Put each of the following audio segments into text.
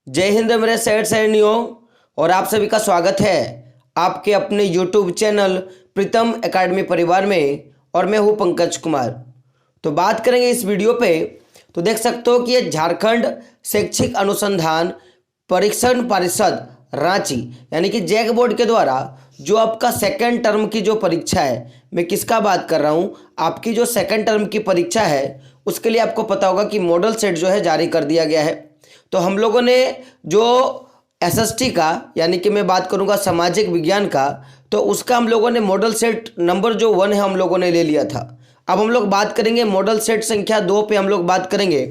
जय हिंद मेरे शहर सैनियों। और आप सभी का स्वागत है आपके अपने यूट्यूब चैनल प्रीतम एकेडमी परिवार में। और मैं हूं पंकज कुमार। तो बात करेंगे इस वीडियो पे। तो देख सकते हो कि ये झारखंड शैक्षिक अनुसंधान परीक्षण परिषद रांची यानी कि जैक बोर्ड के द्वारा जो आपका सेकंड टर्म की जो परीक्षा है, मैं किसका बात कर रहा हूं, आपकी जो सेकंड टर्म की परीक्षा है उसके लिए आपको पता होगा कि मॉडल सेट जो है जारी कर दिया गया है। तो हम लोगों ने जो एसएसटी का यानी कि मैं बात करूंगा सामाजिक विज्ञान का, तो उसका हम लोगों ने मॉडल सेट नंबर जो 1 है हम लोगों ने ले लिया था। अब हम लोग बात करेंगे मॉडल सेट संख्या 2 पे हम लोग बात करेंगे।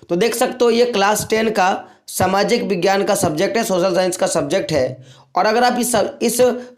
तो देख सकते हो ये क्लास 10 का सामाजिक विज्ञान का सब्जेक्ट है, सोशल साइंस का सब्जेक्ट है। और अगर आप इस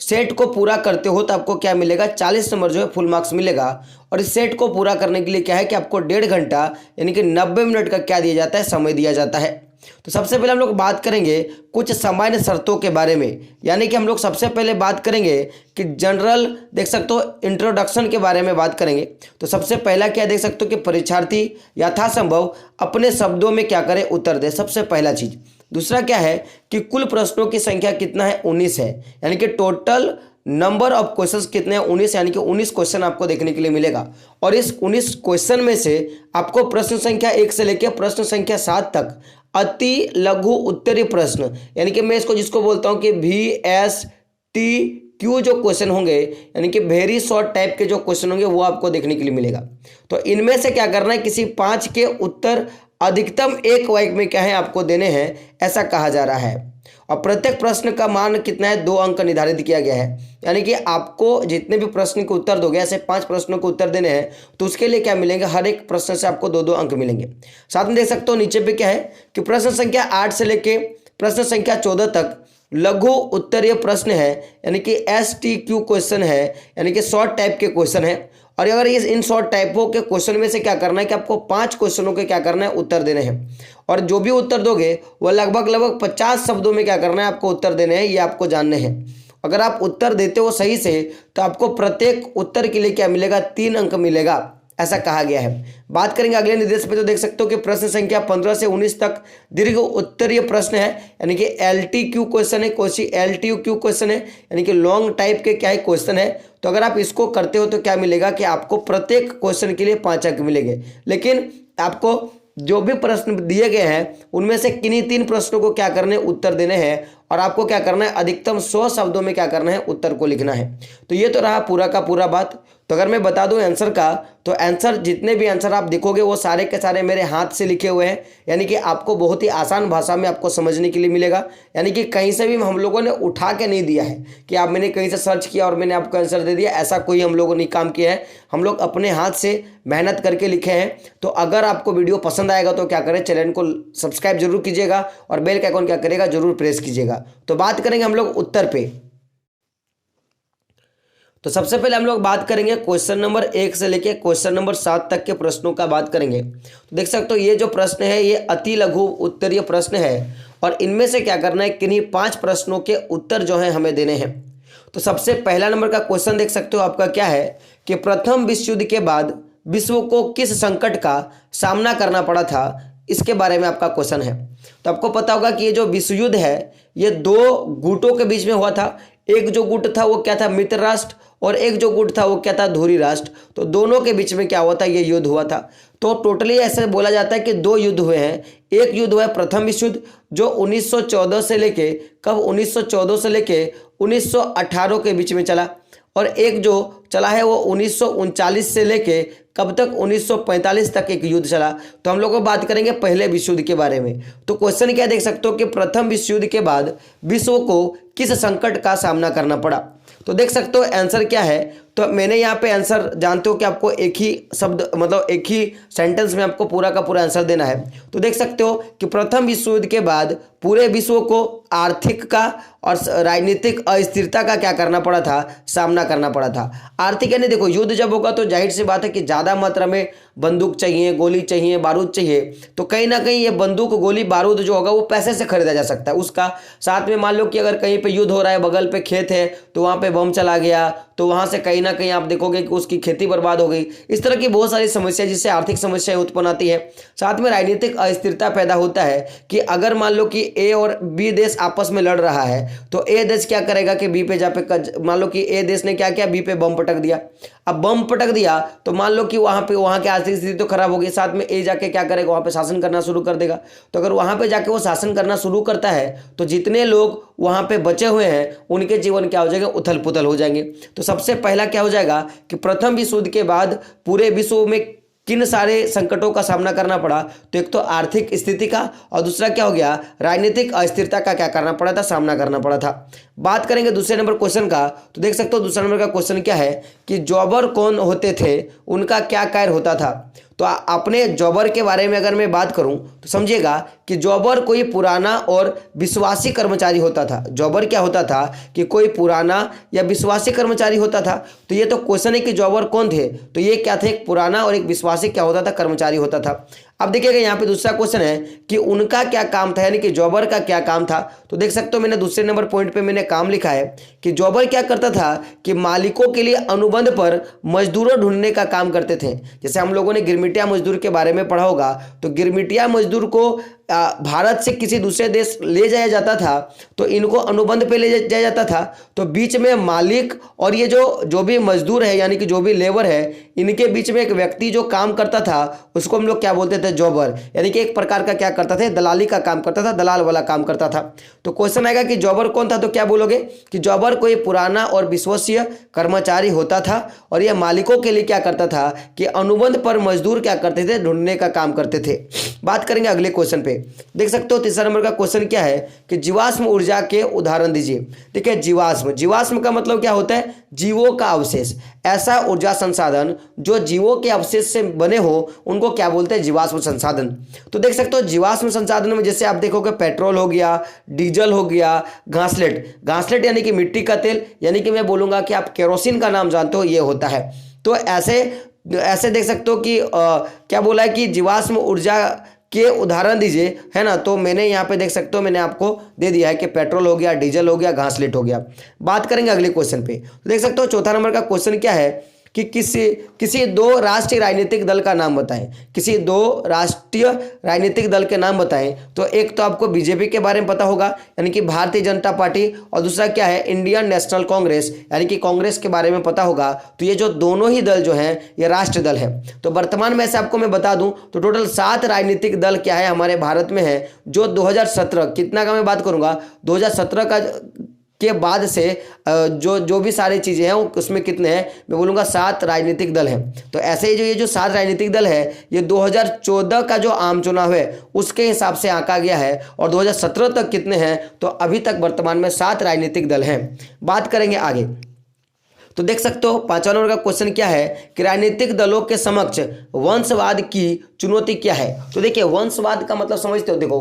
सेट को पूरा करते हो तो आपको क्या मिलेगा, 40 नंबर जो है फुल मार्क्स मिलेगा। और इस सेट को पूरा करने के लिए क्या है कि आपको 1.5 घंटा यानी कि 90 मिनट का क्या दिया जाता है, समय दिया जाता है। तो सबसे पहले हम लोग बात करेंगे कुछ सामान्य शर्तों के बारे में, यानी कि हम लोग सबसे पहले बात करेंगे कि जनरल देख सकते हो इंट्रोडक्शन के बारे में बात करेंगे। तो सबसे पहला क्या देख सकते हो कि परीक्षार्थी यथासंभव अपने शब्दों में क्या करे, उत्तर दे, सबसे पहला चीज। दूसरा क्या है कि कुल प्रश्नों की संख्या कितना है, 19 है, यानी कि टोटल नंबर ऑफ क्वेश्चंस कितने हैं, 19, यानी कि 19 क्वेश्चन आपको देखने के लिए मिलेगा। और इस 19 क्वेश्चन में से आपको प्रश्न संख्या 1 से लेकर प्रश्न संख्या 7 तक अति लघु उत्तरीय प्रश्न, यानी कि मैं इसको जिसको बोलता हूं कि VSTQ जो क्वेश्चन होंगे, यानी कि वेरी शॉर्ट टाइप के जो क्वेश्चन होंगे वो आपको देखने के लिए मिलेगा। तो इनमें से क्या करना है, किसी 5 के उत्तर अधिकतम 1 वाक्य में क्या है आपको देने हैं, ऐसा कहा जा रहा है। और प्रत्येक प्रश्न का मान कितना है, 2 अंक निर्धारित किया गया है, यानी कि आपको जितने भी प्रश्न के उत्तर दोगे, ऐसे 5 प्रश्नों के उत्तर देने हैं, तो उसके लिए क्या मिलेंगे, हर एक प्रश्न से आपको 2-2 अंक मिलेंगे। साथ में देख सकते हो नीचे पे क्या है कि प्रश्न संख्या 8 से लेके प्रश्न संख्या 14 तक लघु उत्तरीय प्रश्न है, यानी कि STQ क्वेश्चन है, यानी कि शॉर्ट टाइप के क्वेश्चन है। और अगर ये इन शॉर्ट टाइपों के क्वेश्चन में से क्या करना है कि आपको 5 क्वेश्चनों के क्या करना है, उत्तर देने हैं। और जो भी उत्तर दोगे वो लगभग 50 शब्दों में क्या करना है, आपको उत्तर देने हैं, ये आपको जानने हैं। अगर आप उत्तर देते हो सही से तो आपको प्रत्येक उत्तर के लिए क्या मिलेगा, 3 अंक मिलेगा, ऐसा कहा गया है। बात करेंगे अगले निर्देश पे, तो देख सकते हो कि प्रश्न संख्या 15 से 19 तक दीर्घ उत्तरीय प्रश्न है, यानी कि LTQ क्वेश्चन है, कोई LTQ क्वेश्चन है, यानी कि लॉन्ग टाइप के क्या है क्वेश्चन है। तो अगर आप इसको करते हो तो क्या मिलेगा कि आपको प्रत्येक क्वेश्चन के लिए 5 अंक मिलेंगे। लेकिन आपको जो भी प्रश्न दिए गए हैं उनमें से किन्हीं 3 प्रश्नों को क्या करने, उत्तर देने हैं। और आपको क्या करना है, अधिकतम 100 शब्दों में क्या करना है, उत्तर को लिखना है। तो ये तो रहा पूरा का पूरा बात। तो अगर मैं बता दूं आंसर का, तो आंसर जितने भी आंसर आप देखोगे वो सारे के सारे मेरे हाथ से लिखे हुए हैं, यानी कि आपको बहुत ही आसान भाषा में आपको समझने के लिए मिलेगा। यानी कि कहीं से भी हम लोगों ने उठा के नहीं दिया है कि आप मैंने कहीं से सर्च किया और मैंने आपको आंसर दे दिया, ऐसा कोई हम लोगों ने काम किया है। हम लोग अपने हाथ से मेहनत करके लिखे हैं। तो अगर आपको वीडियो पसंद आएगा तो क्या करें, चैनल को सब्सक्राइब जरूर कीजिएगा और बेल का आइकन क्या करेगा, जरूर प्रेस कीजिएगा। तो बात करेंगे हम लोग उत्तर पे। तो सबसे पहले हम लोग बात करेंगे क्वेश्चन नंबर 1 से लेके क्वेश्चन नंबर 7 तक के प्रश्नों का बात करेंगे। तो देख सकते हो ये जो प्रश्न है ये अति लघु उत्तरीय प्रश्न है। और इनमें से क्या करना है, किन्हीं 5 प्रश्नों के उत्तर जो है हमें देने हैं। तो सबसे पहला नंबर का क्वेश्चन देख सकते हो आपका क्या है कि प्रथम विश्व युद्ध के बाद विश्व को किस संकट का सामना करना पड़ा था, इसके बारे में आपका क्वेश्चन है। तो आपको पता होगा कि ये जो विश्व युद्ध है ये 2 गुटों के बीच में हुआ था। एक जो गुट था वो क्या था, मित्र राष्ट्र, और एक जो गुट था वो क्या था, धुरी राष्ट्र। तो दोनों के बीच में क्या हुआ था, ये युद्ध हुआ था। तो टोटली ऐसे बोला जाता है कि 2 युद्ध हुए हैं। एक युद्ध हुआ है प्रथम विश्व युद्ध जो 1914 से लेके कब, 1914 से लेके 1918 के बीच में चला। और एक जो चला है वो 1939 से लेके कब तक, 1945 तक एक युद्ध चला। तो हम लोग बात करेंगे पहले विश्व युद्ध के बारे में। तो क्वेश्चन क्या देख सकते हो कि प्रथम विश्व युद्ध के बाद विश्व को किस संकट का सामना करना पड़ा। तो देख सकते हो आंसर क्या है। तो मैंने यहाँ पे आंसर जानते हो कि आपको एक ही शब्द मतलब एक ही सेंटेंस में आपको पूरा का पूरा आंसर देना है। तो देख सकते हो कि प्रथम विश्व युद्ध के बाद पूरे विश्व को आर्थिक का और राजनीतिक अस्थिरता का क्या करना पड़ा था, सामना करना पड़ा था। आर्थिक यानी देखो युद्ध जब होगा तो जाहिर सी बात है कि ज़्यादा मात्रा में बंदूक चाहिए, गोली चाहिए, बारूद चाहिए। तो कहीं ना कहीं ये बंदूक, गोली, बारूद जो होगा वो पैसे से खरीदा जा सकता है उसका। साथ में मान लो कि अगर कहीं पे युद्ध हो रहा है, बगल पे खेत है तो वहाँ पे बम चला गया तो वहाँ से कहीं ना कहीं आप देखोगे कि उसकी खेती बर्बाद हो गई। इस तरह की बहुत सारी समस्या जिससे आर्थिक समस्याएं उत्पन्न आती है। साथ में राजनीतिक अस्थिरता पैदा होता है कि अगर मान लो कि ए और बी देश आपस में लड़ रहा है तो ए देश क्या करेगा कि बी पे मान लो कि ए देश ने क्या किया, बी पे बम पटक दिया। अब बम पटक दिया तो मान लो कि वहाँ की आर्थिक स्थिति तो खराब होगी, साथ में ए जाके क्या करेगा, वहाँ पे शासन करना शुरू कर देगा। तो अगर वहाँ पे जाके वो शासन करना शुरू करता है तो जितने लोग वहाँ पे बचे हुए हैं उनके जीवन क्या हो जाएगा, उथल पुथल हो जाएंगे। तो सबसे पहला क्या हो जाएगा कि प्रथम विश्व युद्ध के बाद पूरे विश्व में किन सारे संकटों का सामना करना पड़ा, तो एक तो आर्थिक स्थिति का और दूसरा क्या हो गया, राजनीतिक अस्थिरता का क्या करना पड़ा था, सामना करना पड़ा था। बात करेंगे दूसरे नंबर क्वेश्चन का, तो देख सकते हो दूसरा नंबर का क्वेश्चन क्या है कि जौबर कौन होते थे, उनका क्या कार्य होता था। तो अपने जौबर के बारे में अगर मैं बात करूं तो समझिएगा कि जौबर कोई पुराना और विश्वासी कर्मचारी होता था। जौबर क्या होता था कि कोई पुराना या विश्वासी कर्मचारी होता था। तो ये तो क्वेश्चन है कि जौबर कौन थे, तो ये क्या थे, एक पुराना और एक विश्वासी क्या होता था, कर्मचारी होता था। अब देखिएगा यहाँ पे दूसरा क्वेश्चन है कि उनका क्या काम था, यानी कि जौबर का क्या काम था। तो देख सकते हो मैंने दूसरे नंबर पॉइंट पे मैंने काम लिखा है कि जौबर क्या करता था कि मालिकों के लिए अनुबंध पर मजदूरों ढूंढने का काम करते थे। जैसे हम लोगों ने गिरमिटिया मजदूर के बारे में पढ़ा होगा, तो गिरमिटिया मजदूर को भारत से किसी दूसरे देश ले जाया जाता था, तो इनको अनुबंध पे ले जाया जाता था। तो बीच में मालिक और ये जो भी मजदूर है यानी कि जो भी लेबर है, इनके बीच में एक व्यक्ति जो काम करता था उसको हम लोग क्या बोलते थे, जौबर, यानी कि एक प्रकार का क्या करता था, दलाली का काम करता था, दलाल वाला काम करता था। तो क्वेश्चन आएगा कि जौबर कौन था, तो क्या बोलोगे कि जौबर कोई पुराना और विश्वसनीय कर्मचारी होता था और यह मालिकों के लिए क्या करता था कि अनुबंध पर मजदूर क्या करते थे, ढूंढने का काम करते थे। बात करेंगे अगले क्वेश्चन पे। देख सकते हो तीसरा नंबर का क्वेश्चन क्या है कि जीवाश्म ऊर्जा के उदाहरण दीजिए। देखिए जीवाश्म का मतलब क्या होता है, जीवों का अवशेष। ऐसा ऊर्जा संसाधन जो जीवों के अवशेष से बने हो उनको क्या बोलते हैं, जीवाश्म संसाधन। तो देख सकते हो जीवाश्म संसाधन में जैसे आप देखोगे पेट्रोल हो गया, डीजल हो गया, घासलेट यानी कि मिट्टी का तेल, यानी कि मैं बोलूंगा कि आप केरोसिन का नाम जानते हो, ये होता है। तो ऐसे देख सकते हो कि क्या बोला है कि जीवाश्म ऊर्जा के उदाहरण दीजिए, है ना। तो मैंने यहाँ पे देख सकते हो मैंने आपको दे दिया है कि पेट्रोल हो गया, डीजल हो गया, घासलेट हो गया। बात करेंगे अगले क्वेश्चन पे। तो देख सकते हो चौथा नंबर का क्वेश्चन क्या है कि किसी दो राष्ट्रीय राजनीतिक दल का नाम बताएं। किसी दो राष्ट्रीय राजनीतिक दल के नाम बताएं। तो एक तो आपको बीजेपी के बारे में पता होगा, यानी कि भारतीय जनता पार्टी, और दूसरा क्या है, इंडियन नेशनल कांग्रेस, यानी कि कांग्रेस के बारे में पता होगा। तो ये जो दोनों ही दल जो हैं ये राष्ट्र दल है। तो वर्तमान में से आपको मैं बता दूं तो टोटल 7 राजनीतिक दल क्या है हमारे भारत में है, जो 2017 कितना का मैं बात करूंगा, 2017 का के बाद से जो भी सारी चीज़ें हैं उसमें कितने हैं, मैं बोलूँगा 7 राजनीतिक दल हैं। तो ऐसे ही ये जो 7 राजनीतिक दल है ये 2014 का जो आम चुनाव है उसके हिसाब से आंका गया है, और 2017 तक कितने हैं, तो अभी तक वर्तमान में 7 राजनीतिक दल हैं। बात करेंगे आगे। तो देख सकते हो 5वां नंबर का क्वेश्चन क्या है कि राजनीतिक दलों के समक्ष वंशवाद की चुनौती क्या है। तो देखिए वंशवाद का मतलब समझते हो, देखो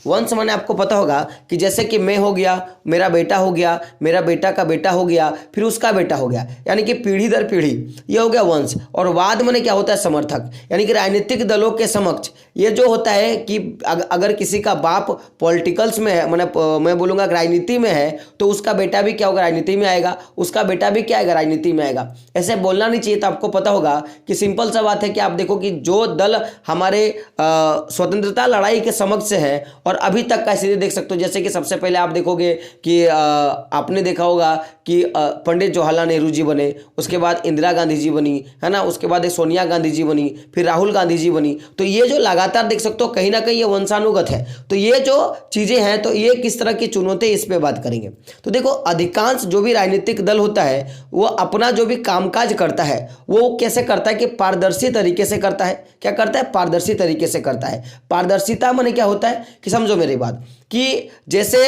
वंश माने आपको पता होगा कि जैसे कि मैं हो गया, मेरा बेटा हो गया, मेरा बेटा का बेटा हो गया, फिर उसका बेटा हो गया, यानी कि पीढ़ी दर पीढ़ी, ये हो गया वंश। और वाद माने क्या होता है, समर्थक, यानी कि राजनीतिक दलों के समक्ष ये जो होता है कि अगर किसी का बाप पॉलिटिकल्स में है, मैं बोलूँगा राजनीति में है, तो उसका बेटा भी क्या होगा, राजनीति में आएगा, उसका बेटा भी क्या आएगा, राजनीति में आएगा। ऐसे बोलना नहीं चाहिए। तो आपको पता होगा कि सिंपल सा बात है कि आप देखो कि जो दल हमारे स्वतंत्रता लड़ाई के समक्ष से है और अभी तक का स्थिति देख सकते हो, जैसे कि सबसे पहले आप देखोगे कि आपने देखा होगा कि पंडित जवाहरलाल नेहरू जी बने, उसके बाद इंदिरा गांधी जी बनी, है ना, उसके बाद सोनिया गांधी जी बनी, फिर राहुल गांधी जी बनी। तो ये जो लगातार देख सकते हो कहीं ना कहीं ये वंशानुगत है। तो ये जो चीजें हैं तो ये किस तरह की चुनौती, इस पे बात करेंगे। तो देखो अधिकांश जो भी राजनीतिक दल होता है वो अपना जो भी कामकाज करता है वो कैसे करता है कि पारदर्शी तरीके से करता है। क्या करता है, पारदर्शी तरीके से करता है। पारदर्शिता माने क्या होता है कि समझो मेरी बात कि जैसे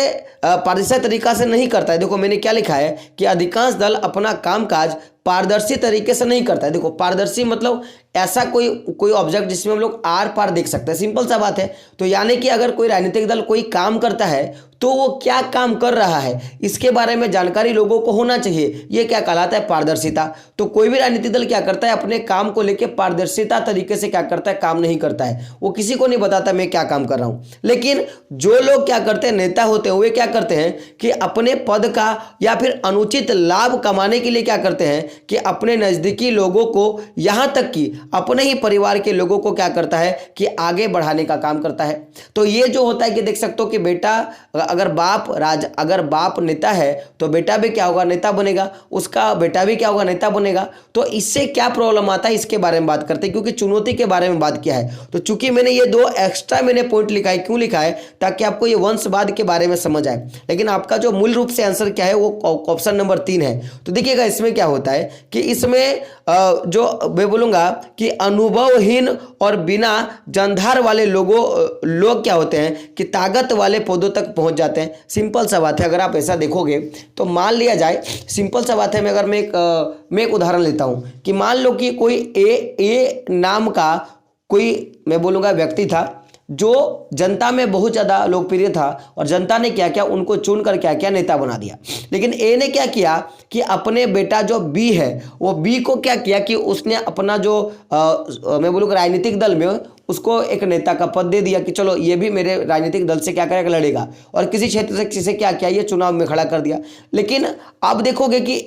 पारदर्शी तरीका से नहीं करता है। देखो मैंने क्या लिखा है कि अधिकांश दल अपना कामकाज पारदर्शी तरीके से नहीं करता है। देखो पारदर्शी मतलब ऐसा कोई ऑब्जेक्ट जिसमें हम लोग आर पार देख सकते हैं, सिंपल सा बात है। तो यानी कि अगर कोई राजनीतिक दल कोई काम करता है तो वो क्या काम कर रहा है इसके बारे में जानकारी लोगों को होना चाहिए, ये क्या कहलाता है, पारदर्शिता। तो कोई भी राजनीतिक दल क्या करता है, अपने काम को लेकर पारदर्शिता तरीके से क्या करता है, काम नहीं करता है। वो किसी को नहीं बताता मैं क्या काम कर रहा हूं। लेकिन जो लोग क्या करते हैं, नेता होते हैं, वे क्या करते हैं कि अपने पद का या फिर अनुचित लाभ कमाने के लिए क्या करते हैं कि अपने नजदीकी लोगों को, यहां तक कि अपने ही परिवार के लोगों को क्या करता है कि आगे बढ़ाने का काम करता है। तो ये जो होता है कि देख सकते हो कि बेटा अगर बाप नेता है तो बेटा भी क्या होगा, नेता बनेगा, उसका बेटा भी क्या होगा, नेता बनेगा। तो इससे क्या प्रॉब्लम आता है इसके बारे में बात करते हैं, क्योंकि चुनौती के बारे में बात किया है। तो चूंकि मैंने ये दो एक्स्ट्रा पॉइंट लिखा है, क्यों लिखा है, ताकि आपको ये वंशवाद के बारे में समझ आए। लेकिन आपका जो मूल रूप से आंसर क्या है वो ऑप्शन नंबर 3 है। तो देखिएगा इसमें क्या होता है कि इसमें जो मैं बोलूंगा कि अनुभवहीन और बिना जनधार वाले लोग क्या होते हैं कि ताकत वाले पदों तक पहुंच जाते हैं। सिंपल सा बात है, अगर आप ऐसा देखोगे तो मान लिया जाए, सिंपल सा बात है, मैं एक उदाहरण लेता हूं कि मान लो कि कोई ए नाम का कोई मैं बोलूंगा व्यक्ति था जो जनता में बहुत ज़्यादा लोकप्रिय था, और जनता ने क्या किया, उनको चुनकर क्या किया, नेता बना दिया। लेकिन ए ने क्या किया कि अपने बेटा जो बी है, वो बी को क्या किया कि उसने अपना जो मैं बोलूँगा राजनीतिक दल में उसको एक नेता का पद दे दिया कि चलो ये भी मेरे राजनीतिक दल से क्या करेगा, लड़ेगा, और किसी क्षेत्र से किसे क्या किया, ये चुनाव में खड़ा कर दिया। लेकिन आप देखोगे कि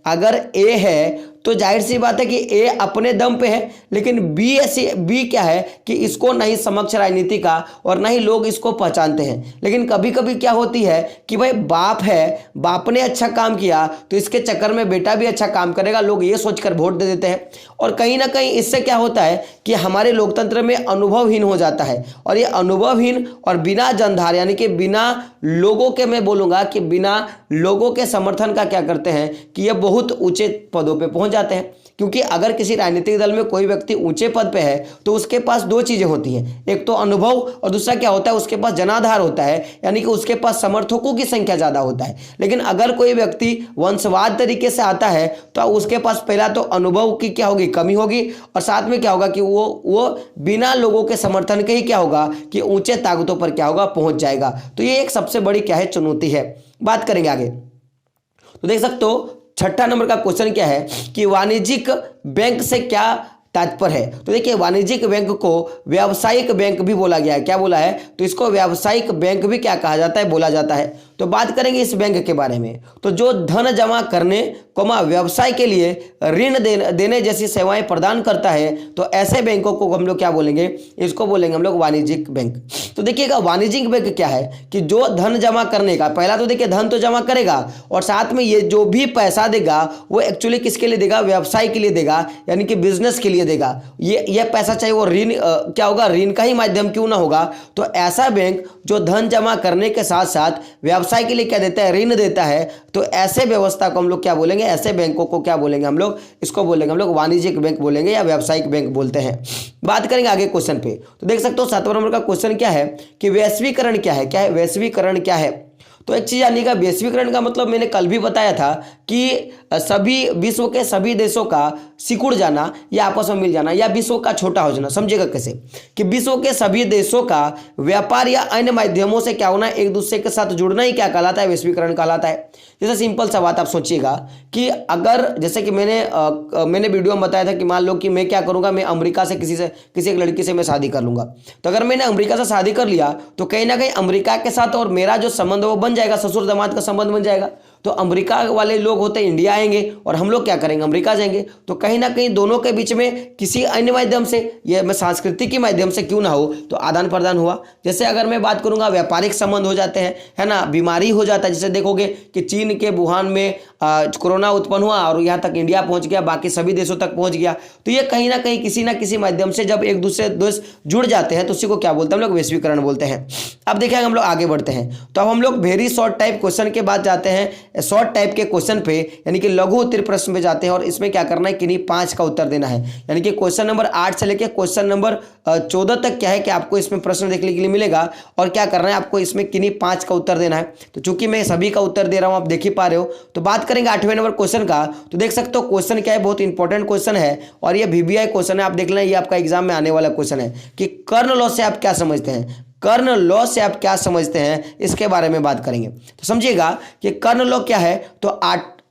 अगर ए है तो जाहिर सी बात है कि ए अपने दम पे है, लेकिन बी क्या है कि इसको नहीं समक्ष राजनीति का और नहीं लोग इसको पहचानते हैं। लेकिन कभी कभी क्या होती है कि भाई बाप है, बाप ने अच्छा काम किया तो इसके चक्कर में बेटा भी अच्छा काम करेगा, लोग ये सोचकर वोट दे देते हैं। और कहीं ना कहीं इससे क्या होता है कि हमारे लोकतंत्र में अनुभवहीन हो जाता है, और ये अनुभवहीन और बिना जनधार यानी कि बिना लोगों के, मैं बोलूँगा कि बिना लोगों के समर्थन का क्या करते हैं कि ये बहुत ऊंचे पदों पे पहुंच जाते हैं। क्योंकि अगर किसी राजनीतिक दल में कोई व्यक्ति ऊंचे पद पे है तो उसके पास दो चीजें होती हैं, एक तो अनुभव और दूसरा क्या होता है, उसके पास जनाधार होता है, यानी कि उसके पास समर्थकों की संख्या ज्यादा होता है। लेकिन अगर कोई व्यक्ति वंशवाद तरीके से आता है तो उसके पास पहला तो अनुभव की क्या होगी, कमी होगी, और साथ में क्या होगा कि वो बिना लोगों के समर्थन के ही क्या होगा कि ऊंचे ताकतों पर क्या होगा, पहुंच जाएगा। तो ये एक सबसे बड़ी क्या है, चुनौती है। बात करेंगे आगे, तो देख सकते हो 6ठा नंबर का क्वेश्चन क्या है कि वाणिज्यिक बैंक से क्या तात्पर्य है। तो देखिए वाणिज्यिक बैंक को व्यावसायिक बैंक भी बोला गया है। क्या बोला है, तो इसको व्यावसायिक बैंक भी क्या कहा जाता है, बोला जाता है। तो बात करेंगे इस बैंक के बारे में। तो जो धन जमा करने व्यवसाय के लिए ऋण देने जैसी सेवाएं प्रदान करता है, तो ऐसे बैंकों को हम लोग क्या बोलेंगे, इसको बोलेंगे हम लोग वाणिज्यिक बैंक। तो देखिएगा वाणिज्यिक बैंक क्या है कि जो धन जमा करने का, पहला तो देखिए धन तो जमा करेगा और साथ में ये जो भी पैसा देगा वो एक्चुअली किसके लिए देगा, व्यवसाय के लिए देगा, यानी कि बिजनेस के लिए देगा। ये पैसा चाहे वो ऋण क्या होगा, ऋण का ही माध्यम क्यों ना होगा। तो ऐसा बैंक जो धन जमा करने के साथ साथ व्यवसाय के लिए क्या देता है, ऋण देता है, तो ऐसे व्यवस्था को हम लोग क्या बोलेंगे, ऐसे बैंकों को क्या बोलेंगे हम लोग, इसको बोलेंगे हम लोग वाणिज्यिक बैंक बोलेंगे या व्यावसायिक बैंक बोलते हैं। बात करेंगे आगे क्वेश्चन पे। तो देख सकते हो 7वां नंबर का क्वेश्चन क्या है कि वैश्वीकरण क्या है। क्या है वैश्वीकरण, क्या है। तो एक चीज जानिएगा, वैश्वीकरण का मतलब मैंने कल भी बताया था कि सभी विश्व के सभी देशों का सिकुड़ जाना या आपस में मिल जाना या विश्व का छोटा हो जाना। समझिएगा कैसे कि विश्व के सभी देशों का व्यापार या अन्य माध्यमों से क्या होना, एक दूसरे के साथ जुड़ना ही क्या कहलाता है, वैश्वीकरण कहलाता है। जैसे सिंपल सा बात आप सोचिएगा कि अगर जैसे कि मैंने वीडियो में बताया था कि मान लो कि मैं क्या करूंगा, मैं अमेरिका से किसी एक लड़की से मैं शादी कर लूंगा। तो अगर मैंने अमेरिका से शादी कर लिया तो कहीं ना कहीं अमेरिका के साथ और मेरा जो संबंध है वो बन जाएगा, ससुर दामाद का संबंध बन जाएगा। तो अमेरिका वाले लोग होते हैं इंडिया आएंगे और हम लोग क्या करेंगे, अमेरिका जाएंगे। तो कहीं ना कहीं दोनों के बीच में किसी अन्य माध्यम से, ये मैं सांस्कृतिक माध्यम से क्यों ना हो, तो आदान प्रदान हुआ। जैसे अगर मैं बात करूंगा व्यापारिक संबंध हो जाते हैं, है ना, बीमारी हो जाता है। जैसे देखोगे कि चीन के वुहान में कोरोना उत्पन्न हुआ और यहाँ तक इंडिया पहुंच गया, बाकी सभी देशों तक पहुंच गया। तो ये कहीं ना कहीं किसी ना किसी माध्यम से जब एक दूसरे देश जुड़ जाते हैं तो उसी को क्या बोलते हैं हम लोग, वैश्वीकरण बोलते हैं। अब देखिए हम लोग आगे बढ़ते हैं। तो अब हम लोग वेरी शॉर्ट टाइप क्वेश्चन के बाद जाते हैं शॉर्ट टाइप के क्वेश्चन पे यानी कि लघु उत्तरीय प्रश्न पे जाते हैं और इसमें क्या करना है, किन्हीं 5 का उत्तर देना है। यानी कि क्वेश्चन नंबर 8 से लेकर क्वेश्चन नंबर 14 तक क्या है कि आपको इसमें प्रश्न देखने के लिए मिलेगा और क्या करना है, आपको इसमें किन्हीं 5 का उत्तर देना है। तो चूंकि मैं सभी का उत्तर दे रहा हूं, आप देख ही पा रहे हो। तो बात करेंगे 8वें नंबर क्वेश्चन का। तो देख सकते हो क्वेश्चन क्या है, बहुत इंपॉर्टेंट क्वेश्चन है और ये VBI क्वेश्चन है। आप देख लें, ये आपका एग्जाम में आने वाला क्वेश्चन है कि कर्ण लॉ से आप क्या समझते हैं। कर्ण लॉ से आप क्या समझते हैं, इसके बारे में बात करेंगे। तो समझिएगा कि कर्ण लॉ क्या है। तो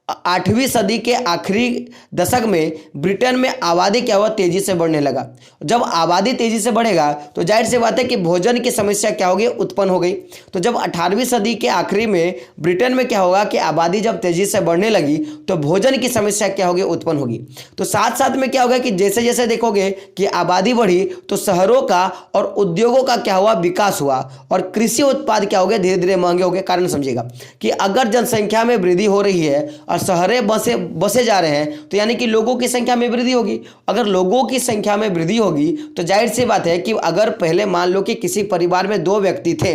8वीं सदी के आखिरी दशक में ब्रिटेन में आबादी क्या हुआ, तेजी से बढ़ने लगा। जब आबादी तेजी से बढ़ेगा तो जाहिर सी बात है कि भोजन की समस्या क्या होगी, उत्पन्न हो गई। तो जब 18वीं सदी के आखिरी में ब्रिटेन में क्या होगा कि आबादी जब तेजी से बढ़ने लगी तो भोजन की समस्या क्या होगी, उत्पन्न होगी। तो साथ साथ में क्या होगा कि जैसे जैसे देखोगे कि आबादी बढ़ी तो शहरों का और उद्योगों का क्या हुआ, विकास हुआ और कृषि उत्पाद क्या हो गए, धीरे धीरे महंगे हो गए। कारण समझिएगा कि अगर जनसंख्या में वृद्धि हो रही है शहरें बसे जा रहे हैं तो यानी कि लोगों की संख्या में वृद्धि होगी। अगर लोगों की संख्या में वृद्धि होगी तो जाहिर सी बात है कि अगर पहले मान लो कि किसी परिवार में 2 व्यक्ति थे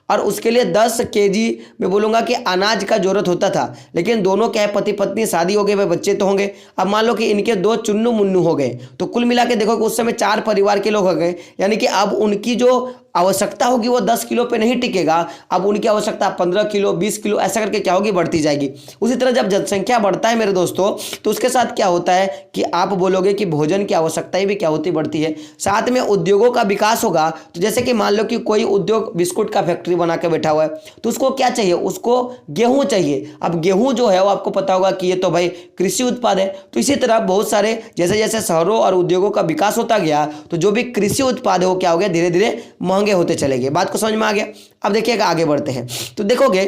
और उसके लिए 10 केजी मैं बोलूँगा कि अनाज का जरूरत होता था, लेकिन दोनों क्या है, पति पत्नी, शादी हो गए, वे बच्चे तो होंगे। अब मान लो कि इनके 2 चुन्नू मुन्नू हो गए तो कुल मिला के देखो कि उस समय 4 परिवार के लोग हो गए। यानी कि अब उनकी जो आवश्यकता होगी वो 10 किलो पे नहीं टिकेगा, अब उनकी आवश्यकता 15 किलो 20 किलो ऐसा करके क्या होगी, बढ़ती जाएगी। उसी तरह जब जनसंख्या बढ़ता है मेरे दोस्तों तो उसके साथ क्या होता है कि आप बोलोगे कि भोजन की आवश्यकताएं भी क्या होती, बढ़ती है। साथ में उद्योगों का विकास होगा। तो जैसे कि मान लो कि कोई उद्योग बिस्कुट का फैक्ट्री बना के बैठा हुआ है तो उसको क्या चाहिए, उसको गेहूं चाहिए। अब गेहूं जो है वो आपको पता होगा कि ये तो भाई कृषि उत्पाद है। तो इसी तरह बहुत सारे जैसे जैसे शहरों और उद्योगों का विकास होता गया तो जो भी कृषि उत्पाद है वो क्या हो गया, धीरे धीरे महंगे होते चले गए। बात को समझ में आ गया। अब देखिएगा आगे बढ़ते हैं तो देखोगे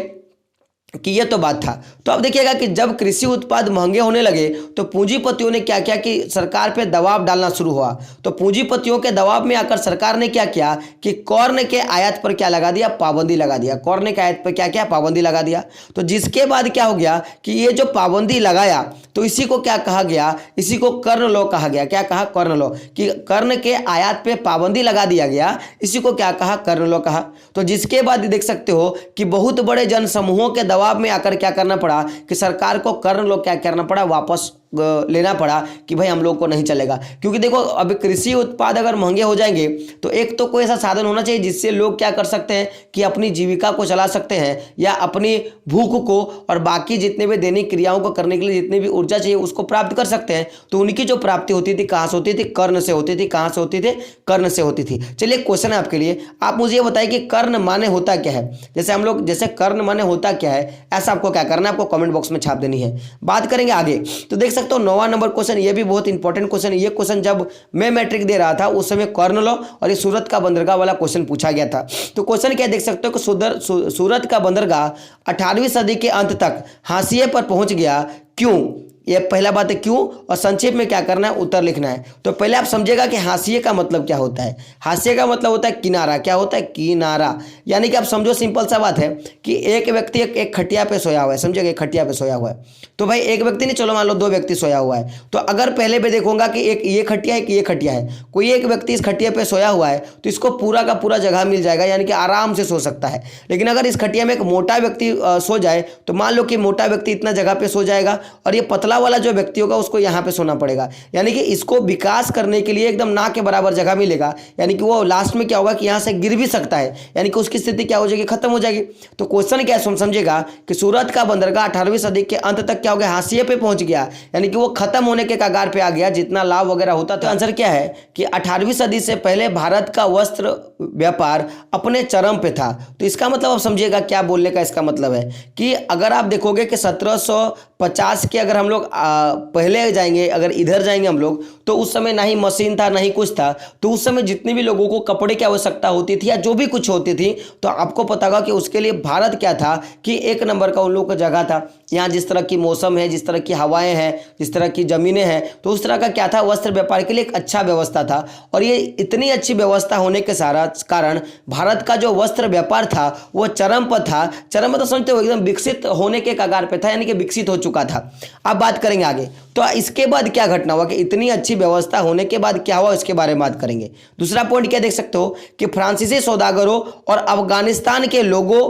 कि ये तो बात था। तो अब देखिएगा कि जब कृषि उत्पाद महंगे होने लगे तो पूंजीपतियों ने क्या किया कि सरकार पे दबाव डालना शुरू हुआ। तो पूंजीपतियों के दबाव में आकर सरकार ने क्या किया कि कॉर्न के आयात पर क्या लगा दिया, पाबंदी लगा दिया। कॉर्न के आयात पर क्या किया, पाबंदी लगा दिया। तो जिसके बाद क्या हो गया कि ये जो पाबंदी लगाया तो इसी को क्या कहा गया, इसी को कर्ण लॉ कहा गया। क्या कहा, कर्ण लॉ, कि कर्ण के आयात पे पाबंदी लगा दिया गया, इसी को क्या कहा, कर्ण लॉ कहा। तो जिसके बाद देख सकते हो कि बहुत बड़े जनसमूहों के दबाव में आकर क्या करना पड़ा कि सरकार को कर्ण लॉ क्या करना पड़ा, वापस लेना पड़ा कि भाई हम लोग को नहीं चलेगा। क्योंकि देखो अब कृषि उत्पाद अगर महंगे हो जाएंगे तो एक तो कोई ऐसा साधन होना चाहिए जिससे लोग क्या कर सकते हैं कि अपनी जीविका को चला सकते हैं या अपनी भूख को और बाकी जितने भी दैनिक क्रियाओं को करने के लिए जितनी भी ऊर्जा चाहिए उसको प्राप्त कर सकते हैं। तो उनकी जो प्राप्ति होती थी कहाँ से होती थी, कर्ण से होती थी। कहाँ से होती थी, कर्ण से होती थी। चलिए क्वेश्चन है आपके लिए, आप मुझे ये बताइए कि कर्ण माने होता क्या है। जैसे हम लोग जैसे कर्ण माने होता क्या है ऐसा आपको क्या करना है, आपको कमेंट बॉक्स में छाप देनी है। बात करेंगे आगे। तो देख सकते हो 9वां नंबर क्वेश्चन, ये भी बहुत इंपॉर्टेंट क्वेश्चन है। ये क्वेश्चन जब मैं मैट्रिक दे रहा था उस समय कर्ण लॉ और ये सूरत का बंदरगाह वाला क्वेश्चन पूछा गया था। तो क्वेश्चन क्या देख सकते हो कि सूरत का बंदरगाह 18वीं सदी के अंत तक हाशिए पर पहुंच गया। क्यों, ये पहला बात है क्यों, और संक्षेप में क्या करना है, उत्तर लिखना है। तो पहले आप समझिएगा कि हाशिए का मतलब क्या होता है। हाशिए का मतलब होता है किनारा। क्या होता है, किनारा। यानी कि आप समझो सिंपल सा बात है कि एक व्यक्ति एक खटिया पे सोया हुआ है, समझिएगा एक खटिया पे सोया हुआ है। तो भाई एक व्यक्ति नहीं, चलो मान लो 2 व्यक्ति सोया हुआ है। तो अगर पहले पे देखूंगा कि एक ये खटिया है कि ये खटिया है, कोई एक व्यक्ति इस खटिया पे सोया हुआ है तो इसको पूरा का पूरा जगह मिल जाएगा, यानी कि आराम से सो सकता है। लेकिन अगर इस खटिया में एक मोटा व्यक्ति सो जाए तो मान लो कि मोटा व्यक्ति इतना जगह पे सो जाएगा और ये पतला वाला जो व्यक्ति होगा उसको यहाँ पे सोना पड़ेगा। यानी कि इसको विकास करने के लिए एकदम ना के बराबर जगह मिलेगा। यानी कि वो लास्ट में क्या होगा कि यहाँ से गिर भी सकता है, यानी कि उसकी स्थिति क्या हो जाएगी, खत्म हो जाएगी। तो क्वेश्चन क्या समझिएगा कि सूरत का बंदरगाह 18वीं सदी के अंत तक क्या हो गया, हाशिए पे पहुंच गया, यानी कि वो खत्म होने के कगार पे आ गया। जितना लाभ वगैरह होता था। आंसर क्या है कि 18वीं सदी से पहले भारत का वस्त्र व्यापार अपने चरम पे था। तो इसका मतलब आप समझिएगा क्या बोलने का इसका मतलब है कि अगर आप देखोगे कि 1750 के अगर हम लोग पहले जाएंगे, अगर इधर जाएंगे हम लोग, तो उस समय ना ही मशीन था ना ही कुछ था। तो उस समय जितने भी लोगों को कपड़े की आवश्यकता होती थी या जो भी कुछ होती थी तो आपको पता होगा कि उसके लिए भारत क्या था कि एक नंबर का उन लोगों का जगह था। यहाँ जिस तरह की मौसम है, जिस तरह की हवाएं हैं, जिस तरह की जमीनें हैं, तो उस तरह का क्या था, वस्त्र व्यापार के लिए एक अच्छा व्यवस्था था। और ये इतनी अच्छी व्यवस्था होने के कारण भारत का जो वस्त्र व्यापार था वो चरम पर था। चरम मतलब समझते हो एकदम विकसित होने के कगार पे था, यानी कि विकसित हो चुका था। अब बात करेंगे आगे। तो इसके बाद क्या घटना हुआ कि इतनी अच्छी व्यवस्था होने के बाद क्या हुआ, इसके बारे में बात करेंगे। दूसरा पॉइंट क्या देख सकते हो कि फ्रांसीसी सौदागरों और अफगानिस्तान के लोगों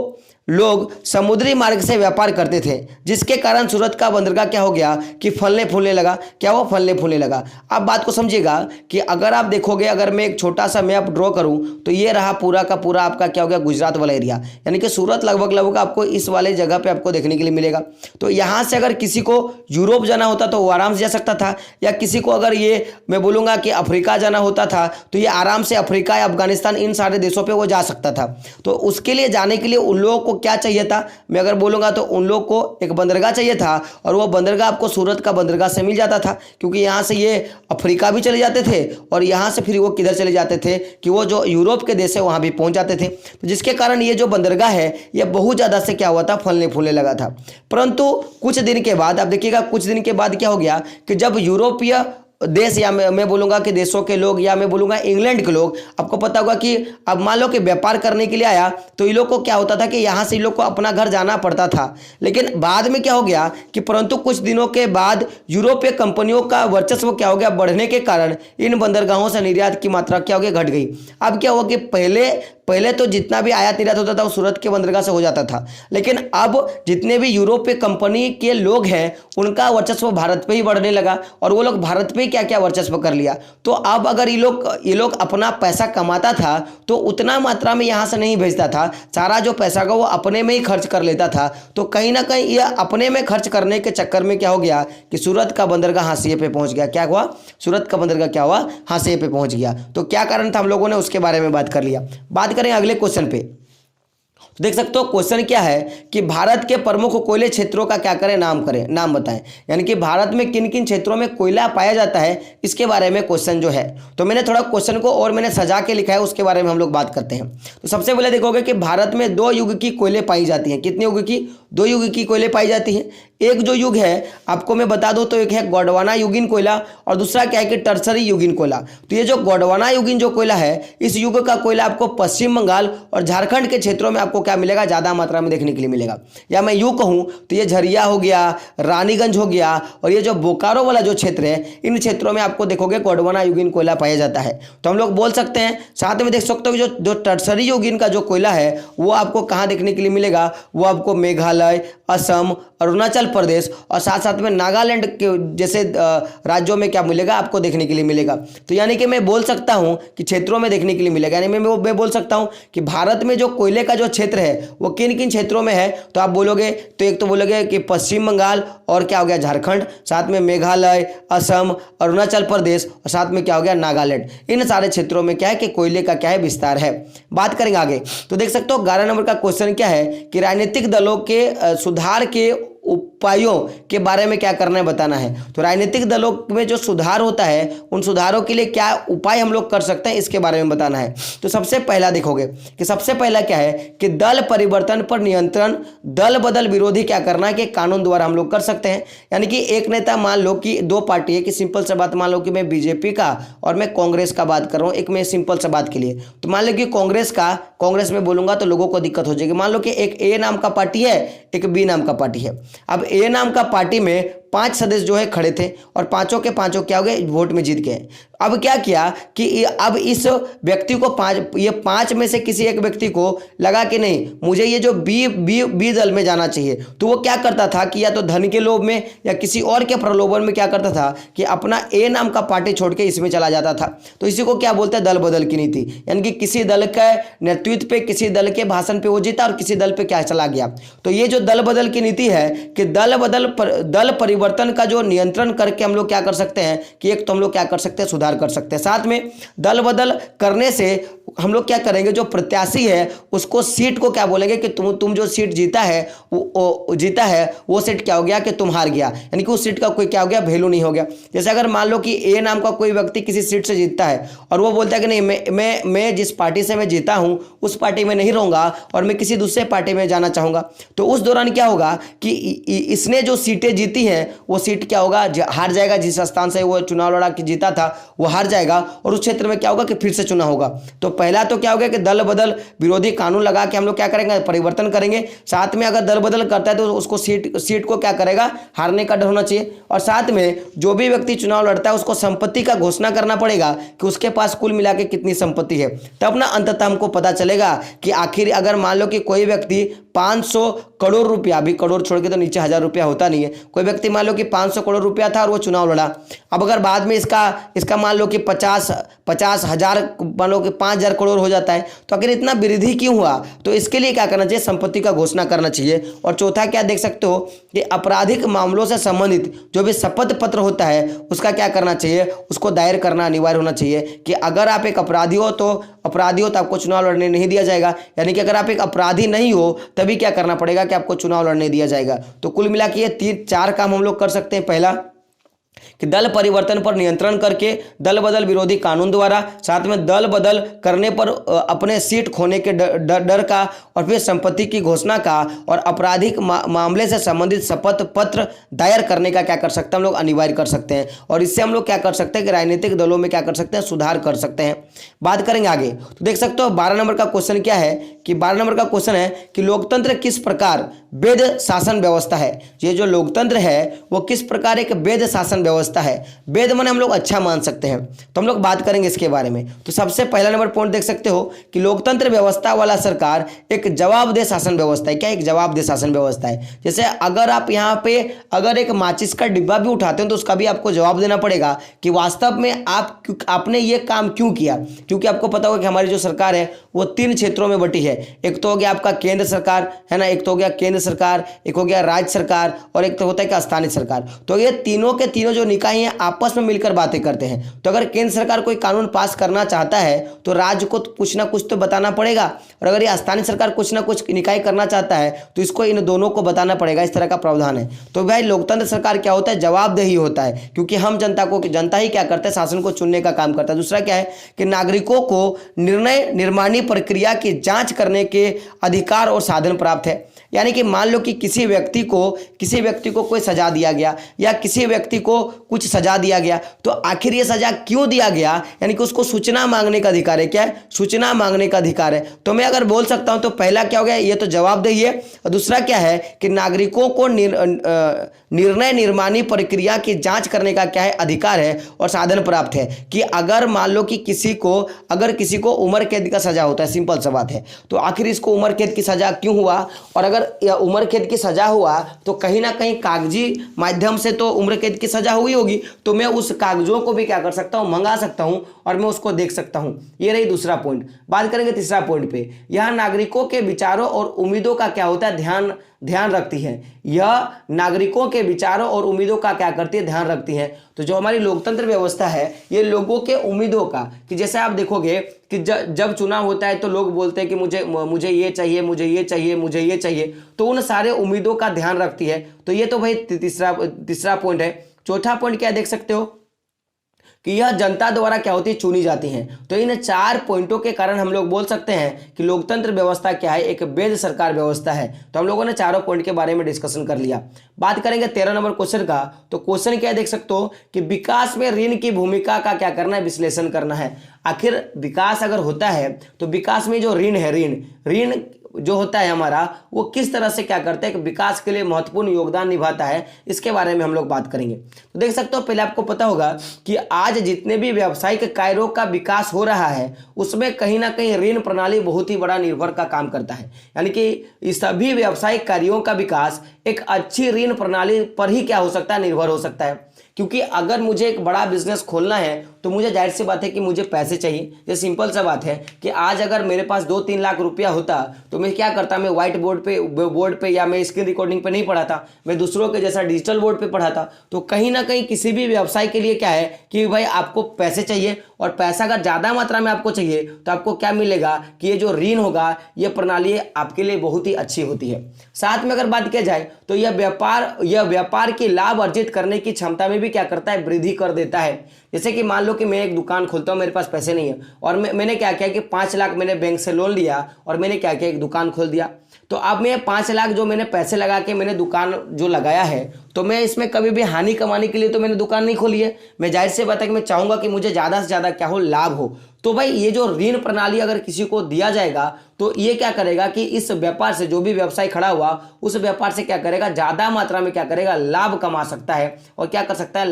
लोग समुद्री मार्ग से व्यापार करते थे, जिसके कारण सूरत का बंदरगाह क्या हो गया कि फलने फूलने लगा। क्या वो फलने फूलने लगा। अब बात को समझिएगा कि अगर आप देखोगे, अगर मैं एक छोटा सा मैप ड्रॉ करूं तो ये रहा पूरा का पूरा आपका क्या हो गया गुजरात वाला एरिया, यानी कि सूरत लगभग लगभग आपको इस वाले जगह पे आपको देखने के लिए मिलेगा। तो यहाँ से अगर किसी को यूरोप जाना होता तो वो आराम से जा सकता था, या किसी को अगर ये मैं बोलूँगा कि अफ्रीका जाना होता था तो ये आराम से अफ्रीका या अफगानिस्तान इन सारे देशों पर वो जा सकता था। तो उसके लिए जाने के लिए उन लोगों को क्या चाहिए था, मैं अगर बोलूँगा तो उन लोग को एक बंदरगाह चाहिए था, और वो बंदरगाह आपको सूरत का बंदरगाह से मिल जाता था, क्योंकि यहाँ से ये अफ्रीका भी चले जाते थे और यहाँ से फिर वो किधर चले जाते थे कि वो जो यूरोप के देश है वहाँ भी पहुँच जाते थे। तो जिसके कारण ये जो बंदरगाह है ये बहुत ज़्यादा से क्या हुआ था, फलने फूलने लगा था। परंतु कुछ दिन के बाद आप देखिएगा, कुछ दिन के बाद क्या हो गया कि जब यूरोपीय देश या मैं बोलूँगा कि देशों के लोग, या मैं बोलूँगा इंग्लैंड के लोग, आपको पता होगा कि अब मान लो कि व्यापार करने के लिए आया तो इन लोग को क्या होता था कि यहाँ से इन लोग को अपना घर जाना पड़ता था। लेकिन बाद में क्या हो गया कि परंतु कुछ दिनों के बाद यूरोपीय कंपनियों का वर्चस्व क्या हो गया बढ़ने के कारण इन बंदरगाहों से निर्यात की मात्रा क्या हो गई, घट गई। अब क्या हुआ कि पहले तो जितना भी आयात निर्यात होता था वो सूरत के बंदरगाह से हो जाता था, लेकिन अब जितने भी यूरोपीय कंपनी के लोग हैं उनका वर्चस्व भारत पे ही बढ़ने लगा, और वो लोग भारत पे क्या क्या वर्चस्व कर लिया। तो अब अगर ये लोग अपना पैसा कमाता था तो उतना मात्रा में यहाँ से नहीं भेजता था, सारा जो पैसा का वो अपने में ही खर्च कर लेता था। तो कहीं ना कहीं ये अपने में खर्च करने के चक्कर में क्या हो गया कि सूरत का बंदरगाह हाशिए पे पहुंच गया। क्या हुआ, सूरत का बंदरगाह क्या हुआ, हाशिए पे पहुंच गया। तो क्या कारण था, हम लोगों ने उसके बारे में बात कर लिया। बात करें अगले क्वेश्चन पे, तो देख सकते हो क्वेश्चन क्या है कि भारत के प्रमुख कोयले क्षेत्रों का क्या करें, नाम बताएं। यानी कि भारत में किन किन क्षेत्रों में कोयला पाया जाता है, इसके बारे में क्वेश्चन जो है। तो मैंने थोड़ा क्वेश्चन को और मैंने सजा के लिखा है, उसके बारे में हम लोग बात करते हैं। तो सबसे पहले देखोगे कि भारत में 2 युग की कोयले पाई जाती हैं। कितने युग की, 2 युग की कोयले पाई जाती हैं। एक जो युग है आपको मैं बता दूं तो एक है गोंडवाना युगीन कोयला, और दूसरा क्या है कि टर्सरी युगीन कोयला। तो ये जो गोंडवाना युगीन जो कोयला है, इस युग का कोयला आपको पश्चिम बंगाल और झारखंड के क्षेत्रों में आपको क्या मिलेगा, ज़्यादा मात्रा में देखने के लिए मिलेगा। या मैं यूँ कहूँ तो ये झरिया हो गया, रानीगंज हो गया, और ये जो बोकारो वाला जो क्षेत्र है, इन क्षेत्रों में आपको देखोगे गोंडवाना युगीन कोयला पाया जाता है। तो हम लोग बोल सकते हैं, साथ में देख सकते हो जो टर्सरी युगीन का जो कोयला है वो आपको कहाँ देखने के लिए मिलेगा, वो आपको मेघालय, असम, अरुणाचल प्रदेश और साथ साथ में नागालैंड के जैसे राज्यों में क्या मिलेगा, आपको देखने के लिए मिलेगा। तो यानी कि मैं बोल सकता हूं कि क्षेत्रों में देखने के लिए मिलेगा। यानी मैं बोल सकता हूं कि भारत में जो कोयले का जो क्षेत्र है वो किन किन क्षेत्रों में है। तो आप बोलोगे तो एक तो बोलोगे कि पश्चिम बंगाल और क्या हो गया झारखंड, साथ में मेघालय, असम, अरुणाचल प्रदेश और साथ में क्या हो गया नागालैंड। इन सारे क्षेत्रों में क्या है कि कोयले का क्या है विस्तार है। बात करेंगे आगे तो देख सकते हो 11 नंबर का क्वेश्चन क्या है कि राजनीतिक दलों के सुधार के उपायों के बारे में क्या करना है, बताना है। तो राजनीतिक दलों में जो सुधार होता है उन सुधारों के लिए क्या उपाय हम लोग कर सकते हैं, इसके बारे में बताना है। तो सबसे पहला देखोगे कि सबसे पहला क्या है कि दल परिवर्तन पर नियंत्रण, दल बदल विरोधी क्या करना है कि कानून द्वारा हम लोग कर सकते हैं। यानी कि एक नेता, मान लो कि 2 पार्टी है, कि सिंपल सा बात मान लो कि मैं बीजेपी का और मैं कांग्रेस का बात कर रहा हूँ, एक मैं सिंपल सा बात के लिए। तो मान लो कि कांग्रेस में बोलूंगा तो लोगों को दिक्कत हो जाएगी। मान लो कि एक ए नाम का पार्टी है, एक बी नाम का पार्टी है। अब ए नाम का पार्टी में 5 सदस्य जो है खड़े थे और पांचों के पांचों क्या हो गए, वोट में जीत गए। अब क्या किया कि अब इस व्यक्ति को 5 में से किसी एक व्यक्ति को लगा कि नहीं, मुझे ये जो बी दल में जाना चाहिए। तो वो क्या करता था कि या तो धन के लोभ में या किसी और के प्रलोभन में क्या करता था कि अपना ए नाम का पार्टी छोड़ के इसमें चला जाता था। तो इसी को क्या बोलते हैं, दल बदल की नीति। यानी कि किसी दल के नेतृत्व पे, किसी दल के भाषण पे वो जीता और किसी दल पे क्या चला गया। तो ये जो दल बदल की नीति है कि दल परिवर्तन का जो नियंत्रण करके हम लोग क्या कर सकते हैं कि एक तो हम लोग क्या कर सकते हैं, सुधार कर सकते हैं। साथ में दल बदल करने से हम लोग क्या करेंगे, जो प्रत्याशी है उसको सीट को क्या बोलेंगे कि तुम जो सीट जीता है वो सीट क्या हो गया कि तुम हार गया। यानी कि उस सीट का कोई क्या हो गया, वैल्यू नहीं हो गया। जैसे अगर मान लो कि ए नाम का कोई व्यक्ति किसी सीट से जीतता है और वो बोलता है कि नहीं, मैं जिस पार्टी से मैं जीता हूं उस पार्टी में नहीं रहूंगा और मैं किसी दूसरे पार्टी में जाना चाहूंगा। तो उस दौरान क्या होगा कि इसने जो सीटें जीती हैं वो सीट क्या होगा, हार जाएगा। जिस स्थान से वो चुनाव लड़ा के जीता था वो हार जाएगा और उस क्षेत्र में क्या होगा कि फिर से चुनाव होगा। तो पहला तो क्या होगा कि दल बदल विरोधी कानून लगा के हम लोग क्या करेंगे, परिवर्तन करेंगे। साथ में अगर दल बदल करता है तो उसको सीट को क्या करेगा, हारने का डर होना चाहिए। और साथ में जो भी व्यक्ति चुनाव लड़ता है उसको संपत्ति का घोषणा करना पड़ेगा कि उसके पास कुल मिला के कितनी संपत्ति है। तब ना अंततः हमको पता चलेगा कि आखिर अगर मान लो कि कोई व्यक्ति 500 करोड़ रुपया, अभी करोड़ छोड़ के तो नीचे 1000 रुपया होता नहीं है, कोई व्यक्ति मान लो कि 500 करोड़ रुपया था और वो चुनाव लड़ा। अब अगर बाद में इसका मान लो कि 50,000 मान लो कि 5,000 करोड़ हो जाता है, तो आखिर इतना वृद्धि क्यों हुआ? तो इसके लिए क्या करना चाहिए, संपत्ति का घोषणा करना चाहिए। और चौथा क्या देख सकते हो कि आपराधिक मामलों से संबंधित जो भी शपथ पत्र होता है उसका क्या करना चाहिए, उसको दायर करना अनिवार्य होना चाहिए कि अगर आप एक अपराधी हो तो आपको चुनाव लड़ने नहीं दिया जाएगा। यानी कि अगर आप एक अपराधी नहीं हो तभी क्या करना पड़ेगा कि आपको चुनाव लड़ने दिया जाएगा। तो कुल मिला के ये 4 काम हम लोग कर सकते हैं। पहला कि दल परिवर्तन पर नियंत्रण करके दल बदल विरोधी कानून द्वारा, साथ में दल बदल करने पर अपने सीट खोने के डर का, और फिर संपत्ति की घोषणा का, और आपराधिक मामले से संबंधित शपथ पत्र दायर करने का क्या कर सकते हैं हम लोग, अनिवार्य कर सकते हैं। और इससे हम लोग क्या कर सकते हैं कि राजनीतिक दलों में क्या कर सकते हैं, सुधार कर सकते हैं। बात करेंगे आगे तो देख सकते हो 12 नंबर का क्वेश्चन क्या है कि 12 नंबर का क्वेश्चन है कि लोकतंत्र किस प्रकार वैध शासन व्यवस्था है। ये जो लोकतंत्र है वो किस प्रकार एक वैध शासन व्यवस्था है। वैध माने हम लोग अच्छा मान सकते हैं, तो हम लोग बात करेंगे इसके बारे में। तो सबसे पहला नंबर पॉइंट देख सकते हो कि लोकतंत्र व्यवस्था वाला सरकार एक जवाबदेह शासन व्यवस्था है। क्या एक जवाबदेह शासन व्यवस्था है? जैसे अगर आप यहाँ पे अगर एक माचिस का डिब्बा भी उठाते हो तो उसका भी आपको जवाब देना पड़ेगा कि वास्तव में आपने ये काम क्यों किया। क्योंकि आपको पता होगा कि हमारी जो सरकार है वो 3 क्षेत्रों में बटी है। एक तो हो गया आपका केंद्र सरकार है ना, एक तो हो गया केंद्र सरकार, एक हो गया राज्य सरकार, और एक तो होता है कि स्थानीय सरकार। तो ये तीनों के तीनों जो निकाय हैं आपस में मिलकर बातें करते हैं। तो अगर केंद्र सरकार कोई कानून पास करना चाहता है तो राज्य को कुछ ना कुछ तो बताना पड़ेगा, और अगर ये स्थानीय सरकार कुछ ना कुछ निकाय करना चाहता है तो इसको इन दोनों को बताना पड़ेगा। इस तरह का प्रावधान है। तो भाई लोकतंत्र सरकार क्या होता है, जवाबदेही होता है, क्योंकि हम जनता ही क्या करते हैं, शासन को चुनने का काम करता है। दूसरा क्या है कि नागरिकों को निर्णय निर्माणी प्रक्रिया की जांच करने के अधिकार और साधन प्राप्त है। यानी कि मान लो कि किसी व्यक्ति को कोई सजा दिया गया या किसी व्यक्ति को कुछ सजा दिया गया, तो आखिर ये सजा क्यों दिया गया, यानी कि उसको सूचना मांगने का अधिकार है। क्या है? सूचना मांगने का अधिकार है। तो मैं अगर बोल सकता हूं तो पहला क्या हो गया, ये तो जवाबदेही है। और दूसरा क्या है कि नागरिकों को निर्णय निर्माणी प्रक्रिया की जांच करने का क्या है, अधिकार है और साधन प्राप्त है। कि अगर मान लो कि किसी को उम्र कैद का सजा होता है, सिंपल सा बात है, तो आखिर इसको उम्र कैद की सजा क्यों हुआ, और अगर उम्र कैद की सजा हुआ तो कहीं ना कहीं कागजी माध्यम से तो उम्र कैद की सजा हुई होगी, तो मैं उस कागजों को भी क्या कर सकता हूं, मंगा सकता हूं और मैं उसको देख सकता हूं। ये रही दूसरा पॉइंट। बात करेंगे तीसरा पॉइंट पे। यह नागरिकों के विचारों और उम्मीदों का क्या होता है, ध्यान रखती है। यह नागरिकों के विचारों और उम्मीदों का क्या करती है, ध्यान रखती है। तो जो हमारी लोकतंत्र व्यवस्था है ये लोगों के उम्मीदों का, कि जैसे आप देखोगे कि जब चुनाव होता है तो लोग बोलते हैं कि मुझे ये चाहिए, मुझे ये चाहिए, मुझे ये चाहिए, तो उन सारे उम्मीदों का ध्यान रखती है। तो ये तो भाई तीसरा पॉइंट है। चौथा पॉइंट क्या देख सकते हो कि यह जनता द्वारा क्या होती है, चुनी जाती हैं। तो इन 4 पॉइंटों के कारण हम लोग बोल सकते हैं कि लोकतंत्र व्यवस्था क्या है, एक वैध सरकार व्यवस्था है। तो हम लोगों ने चारों पॉइंट के बारे में डिस्कशन कर लिया। बात करेंगे 13 नंबर क्वेश्चन का। तो क्वेश्चन क्या देख सकते हो कि विकास में ऋण की भूमिका का क्या करना है, विश्लेषण करना है। आखिर विकास अगर होता है तो विकास में जो ऋण है, ऋण जो होता है हमारा, वो किस तरह से क्या करता है कि विकास के लिए महत्वपूर्ण योगदान निभाता है, इसके बारे में हम लोग बात करेंगे। तो देख सकते हो पहले आपको पता होगा कि आज जितने भी व्यावसायिक कार्यों का विकास हो रहा है उसमें कहीं ना कहीं ऋण प्रणाली बहुत ही बड़ा निर्भर का काम करता है। यानी कि इस सभी व्यावसायिक कार्यों का विकास एक अच्छी ऋण प्रणाली पर ही क्या हो सकता है, निर्भर हो सकता है। क्योंकि अगर मुझे एक बड़ा बिजनेस खोलना है तो मुझे जाहिर सी बात है कि मुझे पैसे चाहिए। ये सिंपल सा बात है कि आज अगर मेरे पास 2-3 लाख रुपया होता तो मैं क्या करता, मैं व्हाइट बोर्ड पे या मैं स्क्रीन रिकॉर्डिंग पे नहीं पढ़ाता, मैं दूसरों के जैसा डिजिटल बोर्ड पे पढ़ाता। तो कहीं ना कहीं किसी भी व्यवसाय के लिए क्या है कि भाई आपको पैसे चाहिए, और पैसा अगर ज़्यादा मात्रा में आपको चाहिए तो आपको क्या मिलेगा कि ये जो ऋण होगा ये प्रणाली आपके लिए बहुत ही अच्छी होती है। साथ में अगर बात किया जाए तो यह व्यापार की लाभ अर्जित करने की क्षमता में भी क्या करता है, वृद्धि कर देता है। जैसे कि मान लो कि मैं एक दुकान खोलता हूँ, मेरे पास पैसे नहीं है, और मैंने क्या किया कि 5 लाख मैंने बैंक से लोन लिया और मैंने क्या किया, एक दुकान खोल दिया। तो अब मैं 5 लाख जो मैंने पैसे लगा के मैंने दुकान जो लगाया है, तो मैं इसमें कभी भी हानि कमाने के लिए तो मैंने दुकान नहीं खोली है। मैं जाहिर से बात है कि मैं चाहूँगा कि मुझे ज़्यादा से ज़्यादा क्या हो, लाभ हो। तो भाई ये जो ऋण प्रणाली अगर किसी को दिया जाएगा तो ये क्या करेगा कि इस व्यापार से, जो भी व्यवसाय खड़ा हुआ उस व्यापार से क्या करेगा, ज़्यादा मात्रा में क्या करेगा, लाभ कमा सकता है। और क्या कर सकता है,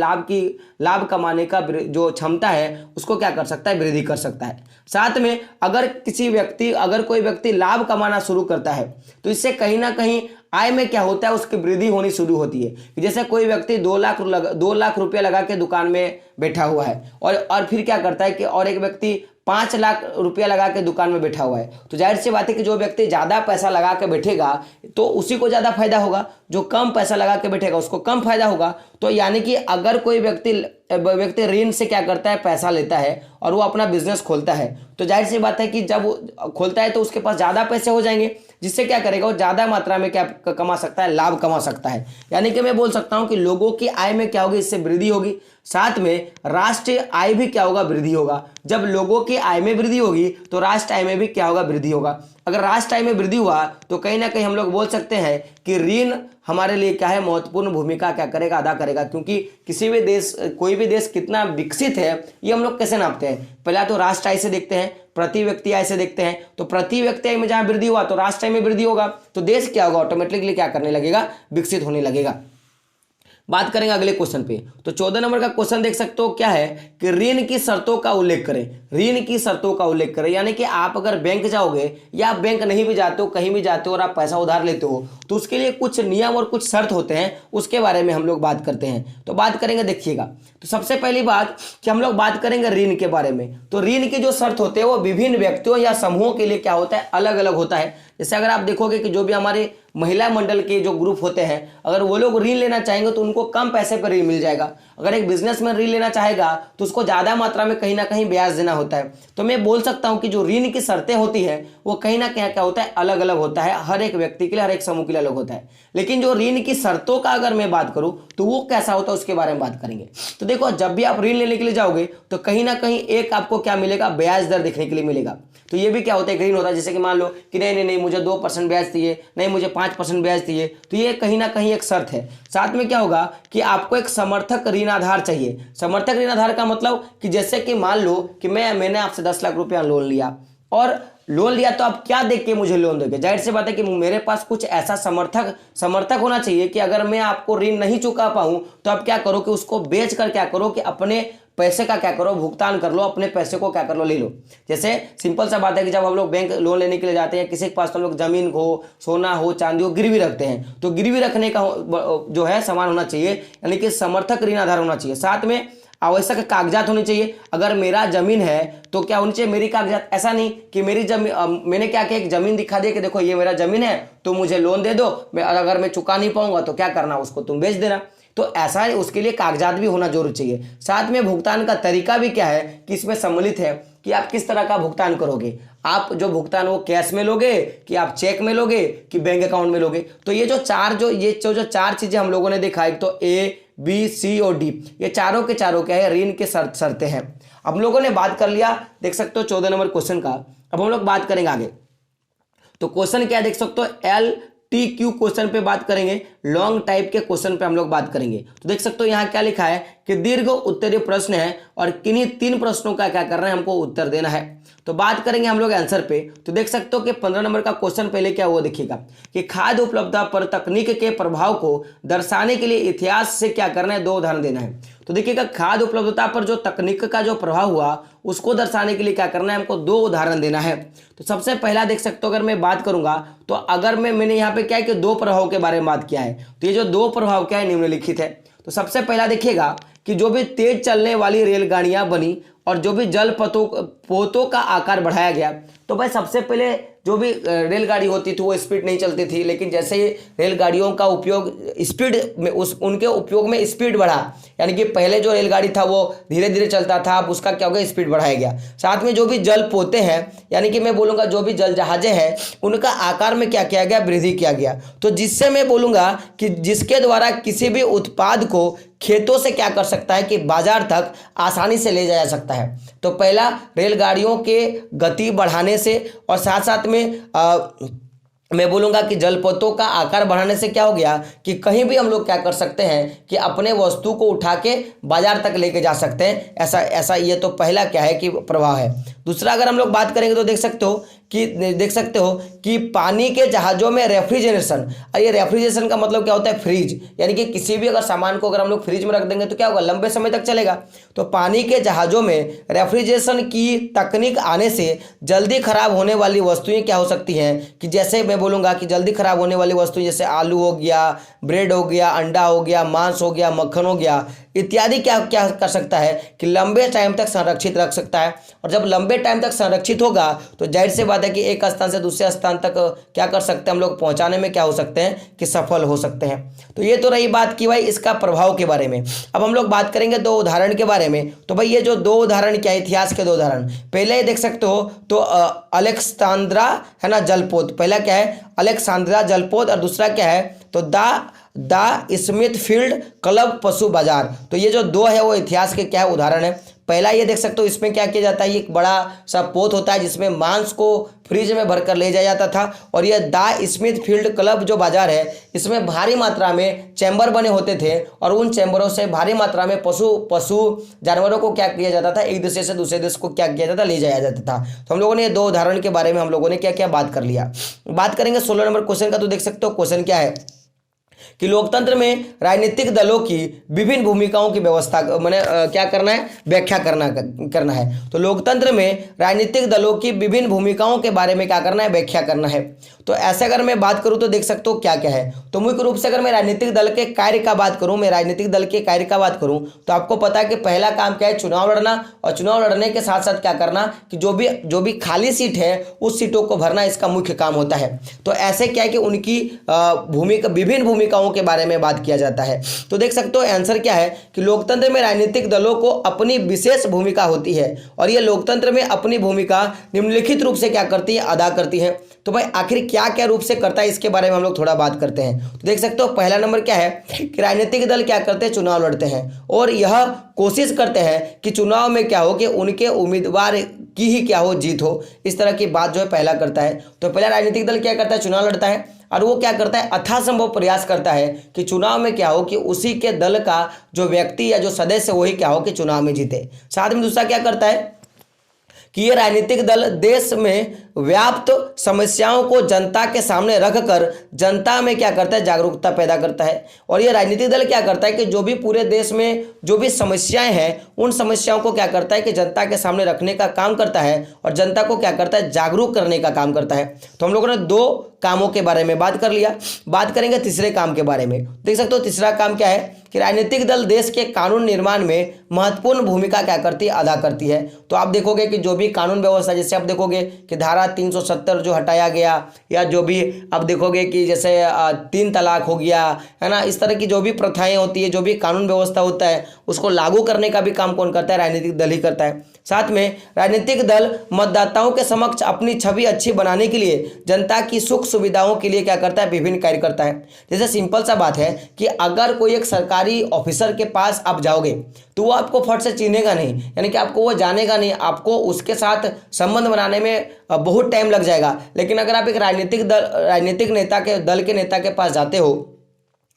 लाभ कमाने का जो क्षमता है उसको क्या कर सकता है, वृद्धि कर सकता है। साथ में अगर कोई व्यक्ति लाभ कमाना शुरू करता है तो इससे कहीं ना कहीं आय में क्या होता है, उसकी वृद्धि होनी शुरू होती है। जैसे कोई व्यक्ति 2 लाख रुपया लगा के दुकान में बैठा हुआ है और फिर क्या करता है कि और एक व्यक्ति 5 लाख रुपया लगा के दुकान में बैठा हुआ है, तो जाहिर सी बात है कि जो व्यक्ति ज़्यादा पैसा लगा के बैठेगा तो उसी को ज़्यादा फायदा होगा, जो कम पैसा लगा के बैठेगा उसको कम फायदा होगा। तो यानी कि अगर कोई व्यक्ति ऋण से क्या करता है, पैसा लेता है और वो अपना बिजनेस खोलता है, तो जाहिर सी बात है कि जब वो खोलता है तो उसके पास ज़्यादा पैसे हो जाएंगे, जिससे क्या करेगा, वो ज़्यादा मात्रा में क्या कमा सकता है, लाभ कमा सकता है। यानी कि मैं बोल सकता हूँ कि लोगों की आय में क्या होगी, इससे वृद्धि होगी। साथ में राष्ट्रीय आय भी क्या होगा, वृद्धि होगा। जब लोगों की आय में वृद्धि होगी तो राष्ट्र आय में भी क्या होगा, वृद्धि होगा। अगर राष्ट्र आय में वृद्धि हुआ तो कहीं ना कहीं हम लोग बोल सकते हैं कि ऋण हमारे लिए क्या है, महत्वपूर्ण भूमिका क्या करेगा, अदा करेगा। क्योंकि कोई भी देश कितना विकसित है ये हम लोग कैसे नापते हैं, पहला तो राष्ट्र आय से देखते हैं, प्रति व्यक्ति आय से देखते हैं। तो प्रति व्यक्ति आय में जहां वृद्धि हुआ तो राष्ट्र आय में वृद्धि होगा, तो देश क्या होगा, ऑटोमेटिकली क्या करने लगेगा, विकसित होने लगेगा। बात करेंगे अगले क्वेश्चन पे। तो 14 नंबर का क्वेश्चन देख सकते हो, क्या है कि ऋण की शर्तों का उल्लेख करें। ऋण की शर्तों का उल्लेख करें, यानी कि आप अगर बैंक जाओगे या आप बैंक नहीं भी जाते हो, कहीं भी जाते हो और आप पैसा उधार लेते हो तो उसके लिए कुछ नियम और कुछ शर्त होते हैं, उसके बारे में हम लोग बात करते हैं। तो बात करेंगे, देखिएगा। तो सबसे पहली बात कि हम लोग बात करेंगे ऋण के बारे में। तो ऋण की जो शर्त होते हैं वो विभिन्न व्यक्तियों या समूहों के लिए क्या होता है, अलग अलग होता है। जैसे अगर आप देखोगे कि जो भी हमारे महिला मंडल के जो ग्रुप होते हैं, अगर वो लोग ऋण लेना चाहेंगे तो उनको कम पैसे पर ऋण मिल जाएगा। अगर एक बिजनेसमैन ऋण लेना चाहेगा तो उसको ज़्यादा मात्रा में कहीं ना कहीं ब्याज देना होता है। तो मैं बोल सकता हूं कि जो ऋण की शर्तें होती हैं वो कहीं ना कहीं क्या होता है, अलग अलग होता है। हर एक व्यक्ति के लिए, हर एक समूह के लिए अलग होता है। लेकिन जो ऋण की शर्तों का अगर मैं बात करूं तो वो कैसा होता है उसके बारे में बात करेंगे। तो देखो, जब भी आप ऋण लेने के लिए जाओगे तो कहीं ना कहीं एक आपको क्या मिलेगा, ब्याज दर देखने के लिए मिलेगा। तो ये भी क्या होता है, ऋण होता है। जैसे कि मान लो कि नहीं मुझे 2% ब्याज चाहिए, नहीं मुझे 5% ब्याज चाहिए, तो ये कहीं ना कहीं एक शर्त है। साथ में क्या होगा कि आपको एक समर्थक ऋण आधार चाहिए। समर्थक ऋण आधार का मतलब कि जैसे कि मान लो कि मैंने आपसे 10 लाख रुपया लोन लिया, और लोन लिया तो आप क्या देख के मुझे लोन दोगे। जाहिर सी बात है कि मेरे पास कुछ ऐसा समर्थक होना चाहिए कि अगर मैं आपको ऋण नहीं चुका पाऊं तो आप क्या करो कि उसको बेच कर क्या करो कि अपने पैसे का क्या करो, भुगतान कर लो, अपने पैसे को क्या कर लो, ले लो। जैसे सिंपल सा बात है कि जब हम लोग बैंक लोन लेने के लिए जाते हैं किसी के पास, तो हम लोग जमीन हो, सोना हो, चांदी हो, गिरवी रखते हैं। तो गिरवी रखने का जो है सामान होना चाहिए, यानी कि समर्थक ऋण आधार होना चाहिए। साथ में आवश्यक कागजात होने चाहिए। अगर मेरा जमीन है तो क्या होनी चाहिए, मेरी कागजात। ऐसा नहीं कि मेरी जमीन, मैंने क्या किया, एक जमीन दिखा दिया कि देखो ये मेरा जमीन है, तो मुझे लोन दे दो, अगर मैं चुका नहीं पाऊंगा तो क्या करना, उसको तुम बेच देना। तो ऐसा है, उसके लिए कागजात भी होना जरूर चाहिए। साथ में भुगतान का तरीका भी क्या है कि इसमें सम्मिलित है कि आप किस तरह का भुगतान करोगे। आप जो भुगतान वो कैश में लोगे कि आप चेक में लोगे कि बैंक अकाउंट में लोगे। तो ये जो चार चीजें हम लोगों ने देखा, एक तो ए, बी, सी और डी, ये चारों के चारों क्या है, ऋण के शर्तें हैं। हम लोगों ने बात कर लिया, देख सकते हो 14 नंबर क्वेश्चन का। अब हम लोग बात करेंगे आगे। तो क्वेश्चन क्या देख सकते हो, LTQ क्वेश्चन पे बात करेंगे, लॉन्ग टाइप के क्वेश्चन पे हम लोग बात करेंगे। तो देख सकते हो यहाँ क्या लिखा है कि दीर्घ उत्तरीय प्रश्न है और किन्हीं 3 प्रश्नों का क्या करना है, हमको उत्तर देना है। तो बात करेंगे हम लोग आंसर पे। तो देख सकते हो कि 15 नंबर का क्वेश्चन पहले क्या हुआ देखिएगा कि खाद्य उपलब्धता पर तकनीक के प्रभाव को दर्शाने के लिए इतिहास से क्या करना है, 2 उदाहरण देना है। तो देखिएगा, खाद्य उपलब्धता पर जो तकनीक का जो प्रभाव हुआ उसको दर्शाने के लिए क्या करना है, हमको 2 उदाहरण देना है। तो सबसे पहला देख सकते हो, अगर मैं बात करूंगा तो अगर मैंने यहाँ पे क्या है कि 2 प्रभाव के बारे में बात किया है, तो ये जो 2 प्रभाव क्या है, निम्नलिखित है। तो सबसे पहला देखिएगा कि जो भी तेज चलने वाली रेलगाड़ियां बनी और जो भी जल पोतों का आकार बढ़ाया गया, तो भाई सबसे पहले जो भी रेलगाड़ी होती थी वो स्पीड नहीं चलती थी, लेकिन जैसे ही रेलगाड़ियों का उपयोग स्पीड में उनके उपयोग में स्पीड बढ़ा, यानी कि पहले जो रेलगाड़ी था वो धीरे धीरे चलता था, अब उसका क्या हो गया, स्पीड बढ़ाया गया। साथ में जो भी जल पोते हैं, यानी कि मैं बोलूँगा जो भी जल जहाजें हैं, उनका आकार में क्या किया गया, वृद्धि किया गया। तो जिससे मैं बोलूँगा कि जिसके द्वारा किसी भी उत्पाद को खेतों से क्या कर सकता है कि बाजार तक आसानी से ले जाया जा सकता है। तो पहला, रेलगाड़ियों के गति बढ़ाने से, और साथ साथ में मैं बोलूँगा कि जलपोतों का आकार बढ़ाने से क्या हो गया कि कहीं भी हम लोग क्या कर सकते हैं कि अपने वस्तु को उठा के बाजार तक लेके जा सकते हैं। ऐसा ऐसा ये तो पहला क्या है कि प्रभाव है। दूसरा अगर हम लोग बात करेंगे तो देख सकते हो कि पानी के जहाज़ों में रेफ्रिजरेशन, और ये रेफ्रिजरेशन का मतलब क्या होता है, फ्रीज, यानी कि किसी भी अगर सामान को अगर हम लोग फ्रिज में रख देंगे तो क्या होगा, लंबे समय तक चलेगा। तो पानी के जहाज़ों में रेफ्रिजरेशन की तकनीक आने से जल्दी खराब होने वाली वस्तुएं क्या हो सकती हैं कि जैसे मैं बोलूँगा कि जल्दी खराब होने वाली वस्तुएं जैसे आलू हो गया, ब्रेड हो गया, अंडा हो गया, मांस हो गया, मक्खन हो गया इत्यादि क्या क्या कर सकता है कि लंबे टाइम तक संरक्षित रख सकता है। और जब लंबे टाइम तक संरक्षित होगा तो जाहिर सी बात है कि एक स्थान से दूसरे स्थान तक क्या कर सकते हैं हम लोग, पहुंचाने में क्या हो सकते हैं कि सफल हो सकते हैं। तो ये तो रही बात की भाई इसका प्रभाव के बारे में। अब हम लोग बात करेंगे दो उदाहरण के बारे में। तो भाई ये जो दो उदाहरण क्या है, इतिहास के दो उदाहरण, पहले ये देख सकते हो तो अलेक्सांद्रा है ना जलपोत, पहला क्या है अलेक्सांद्रा जलपोत और दूसरा क्या है तो द स्मिथफील्ड क्लब पशु बाजार। तो ये जो दो है वो इतिहास के क्या है उदाहरण है। पहला ये देख सकते हो इसमें क्या किया जाता है, एक बड़ा सा पोत होता है जिसमें मांस को फ्रिज में भरकर ले जाया जाता था। और ये द स्मिथफील्ड क्लब जो बाजार है इसमें भारी मात्रा में चैम्बर बने होते थे और उन चैम्बरों से भारी मात्रा में पशु जानवरों को क्या किया जाता था, एक देश से दूसरे देश को क्या किया जाता, ले जाया जाता था। तो हम लोगों ने ये दो उदाहरण के बारे में हम लोगों ने क्या क्या बात कर लिया। बात करेंगे 16 नंबर क्वेश्चन का। तो देख सकते हो क्वेश्चन क्या है कि लोकतंत्र में राजनीतिक दलों की विभिन्न भूमिकाओं की व्यवस्था मैंने क्या करना है, व्याख्या करना है। तो लोकतंत्र में राजनीतिक दलों की विभिन्न भूमिकाओं के बारे में क्या करना है, व्याख्या करना है। तो ऐसे अगर मैं बात करूं तो देख सकते हो क्या क्या है। तो मुख्य रूप से अगर मैं राजनीतिक दल के कार्य का बात करूं, तो आपको पता है कि पहला काम क्या है, चुनाव लड़ना। और चुनाव लड़ने के साथ साथ क्या करना कि जो भी खाली सीट है उस सीटों को भरना इसका मुख्य काम होता है। तो ऐसे क्या है कि उनकी विभिन्न भूमिकाओं के बारे में बात किया जाता है। तो देख सकते हो आंसर क्या है कि लोकतंत्र में राजनीतिक दलों को अपनी विशेष भूमिका होती है और ये लोकतंत्र में अपनी भूमिका निम्नलिखित रूप से क्या करती है, अदा करती है। तो भाई आखिर क्या क्या रूप से करता है इसके बारे में हम लोग थोड़ा बात करते हैं। तो देख सकते हो पहला नंबर क्या है कि राजनीतिक दल क्या करते हैं, चुनाव लड़ते हैं और यह कोशिश करते हैं कि चुनाव में क्या हो कि उनके उम्मीदवार की ही क्या हो, जीत हो। इस तरह की बात जो है पहला करता है। तो पहला राजनीतिक दल क्या करता है, चुनाव लड़ता है और वो क्या करता है, अथासंभव प्रयास करता है कि चुनाव में क्या हो कि उसी के दल का जो व्यक्ति या जो सदस्य वही क्या हो कि चुनाव में जीते। साथ में दूसरा क्या करता है कि ये राजनीतिक दल देश में व्याप्त समस्याओं को जनता के सामने रखकर जनता में क्या करता है, जागरूकता पैदा करता है। और ये राजनीतिक दल क्या करता है कि जो भी पूरे देश में जो भी समस्याएं हैं उन समस्याओं को क्या करता है कि जनता के सामने रखने का काम करता है और जनता को क्या करता है, जागरूक करने का काम करता है। तो हम लोगों ने दो कामों के बारे में बात कर लिया। बात करेंगे तीसरे काम के बारे में। देख सकते हो तीसरा काम क्या है कि राजनीतिक दल देश के कानून निर्माण में महत्वपूर्ण भूमिका क्या करती है, अदा करती है। तो आप देखोगे कि जो भी कानून व्यवस्था, जैसे आप देखोगे कि धारा 370 जो हटाया गया, या जो भी आप देखोगे कि जैसे 3 तलाक हो गया है ना, इस तरह की जो भी प्रथाएं होती है, जो भी कानून व्यवस्था होता है उसको लागू करने का भी काम कौन करता है, राजनीतिक दल ही करता है। साथ में राजनीतिक दल मतदाताओं के समक्ष अपनी छवि अच्छी बनाने के लिए जनता की सुख सुविधाओं के लिए क्या करता है, विभिन्न कार्य करता है। जैसे सिंपल सा बात है कि अगर कोई एक सरकारी ऑफिसर के पास आप जाओगे तो वो आपको फट से चिन्हेगा नहीं, यानी कि आपको वो जानेगा नहीं, आपको उसके साथ संबंध बनाने में बहुत टाइम लग जाएगा। लेकिन अगर आप एक राजनीतिक दल के नेता के पास जाते हो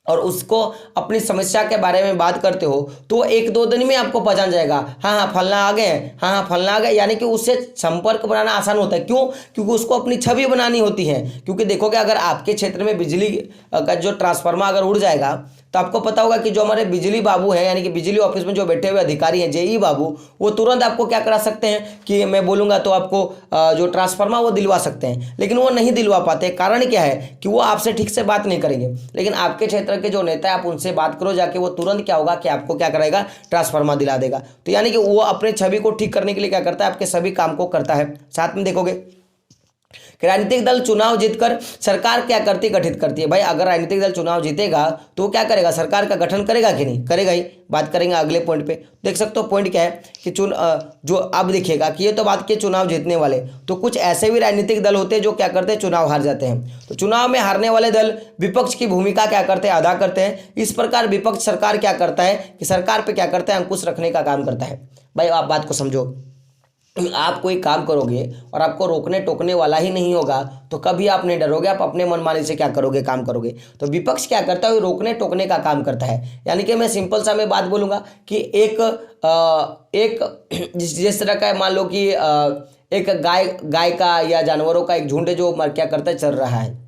और उसको अपनी समस्या के बारे में बात करते हो तो 1-2 दिन में आपको पहचान जाएगा, हाँ फलना आ गए, हाँ फलना आ गए। यानी कि उससे संपर्क बनाना आसान होता है। क्यों? क्योंकि उसको अपनी छवि बनानी होती है। क्योंकि देखोगे अगर आपके क्षेत्र में बिजली का जो ट्रांसफार्मर अगर उड़ जाएगा तो आपको पता होगा कि जो हमारे बिजली बाबू हैं, यानी कि बिजली ऑफिस में जो बैठे हुए अधिकारी हैं, जेई बाबू, वो तुरंत आपको क्या करा सकते हैं कि मैं बोलूँगा तो आपको जो ट्रांसफार्मर वो दिलवा सकते हैं। लेकिन वो नहीं दिलवा पाते। कारण क्या है कि वो आपसे ठीक से बात नहीं करेंगे। लेकिन आपके क्षेत्र के जो नेता है आप उनसे बात करो जाके, वो तुरंत क्या होगा कि आपको क्या कराएगा, ट्रांसफार्मर दिला देगा। तो यानी कि वो अपने छवि को ठीक करने के लिए क्या करता है, आपके सभी काम को करता है। साथ में देखोगे राजनीतिक दल चुनाव जीतकर सरकार क्या करती, गठित करती है। भाई अगर राजनीतिक दल चुनाव जीतेगा तो क्या करेगा, सरकार का गठन करेगा कि नहीं, करेगा ही। बात करेंगे अगले पॉइंट पे। देख सकते हो पॉइंट क्या है कि जो अब देखिएगा कि ये तो बात की चुनाव जीतने वाले, तो कुछ ऐसे भी राजनीतिक दल होते हैं जो क्या करते हैं, चुनाव हार जाते हैं। तो चुनाव में हारने वाले दल विपक्ष की भूमिका क्या करते हैं, अदा करते हैं। इस प्रकार विपक्ष सरकार क्या करता है कि सरकार पर क्या करता है, अंकुश रखने का काम करता है। भाई आप बात को समझो। आप कोई काम करोगे और आपको रोकने टोकने वाला ही नहीं होगा तो कभी आप नहीं डरोगे, आप अपने मनमानी से क्या करोगे, काम करोगे। तो विपक्ष क्या करता है, वो रोकने टोकने का काम करता है। यानी कि मैं सिंपल सा मैं बात बोलूँगा कि एक जिस तरह का मान लो कि एक गाय का या जानवरों का एक झुंड जो क्या करता है, चल रहा है।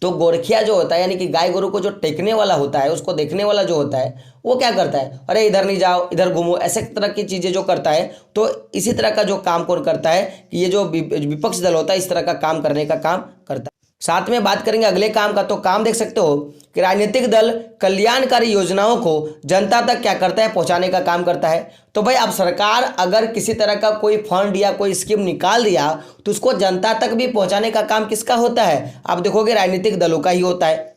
तो गोरखिया जो होता है यानी कि गाय गोरू को जो टेकने वाला होता है, उसको देखने वाला जो होता है, वो क्या करता है, अरे इधर नहीं जाओ, इधर घूमो, ऐसे तरह की चीज़ें जो करता है। तो इसी तरह का जो काम कौन करता है कि ये जो विपक्ष दल होता है, इस तरह का काम करने का काम करता है। साथ में बात करेंगे अगले काम का। तो काम देख सकते हो कि राजनीतिक दल कल्याणकारी योजनाओं को जनता तक क्या करता है, पहुंचाने का काम करता है। तो भाई अब सरकार अगर किसी तरह का कोई फंड या कोई स्कीम निकाल दिया तो उसको जनता तक भी पहुंचाने का काम किसका होता है, आप देखोगे राजनीतिक दलों का ही होता है।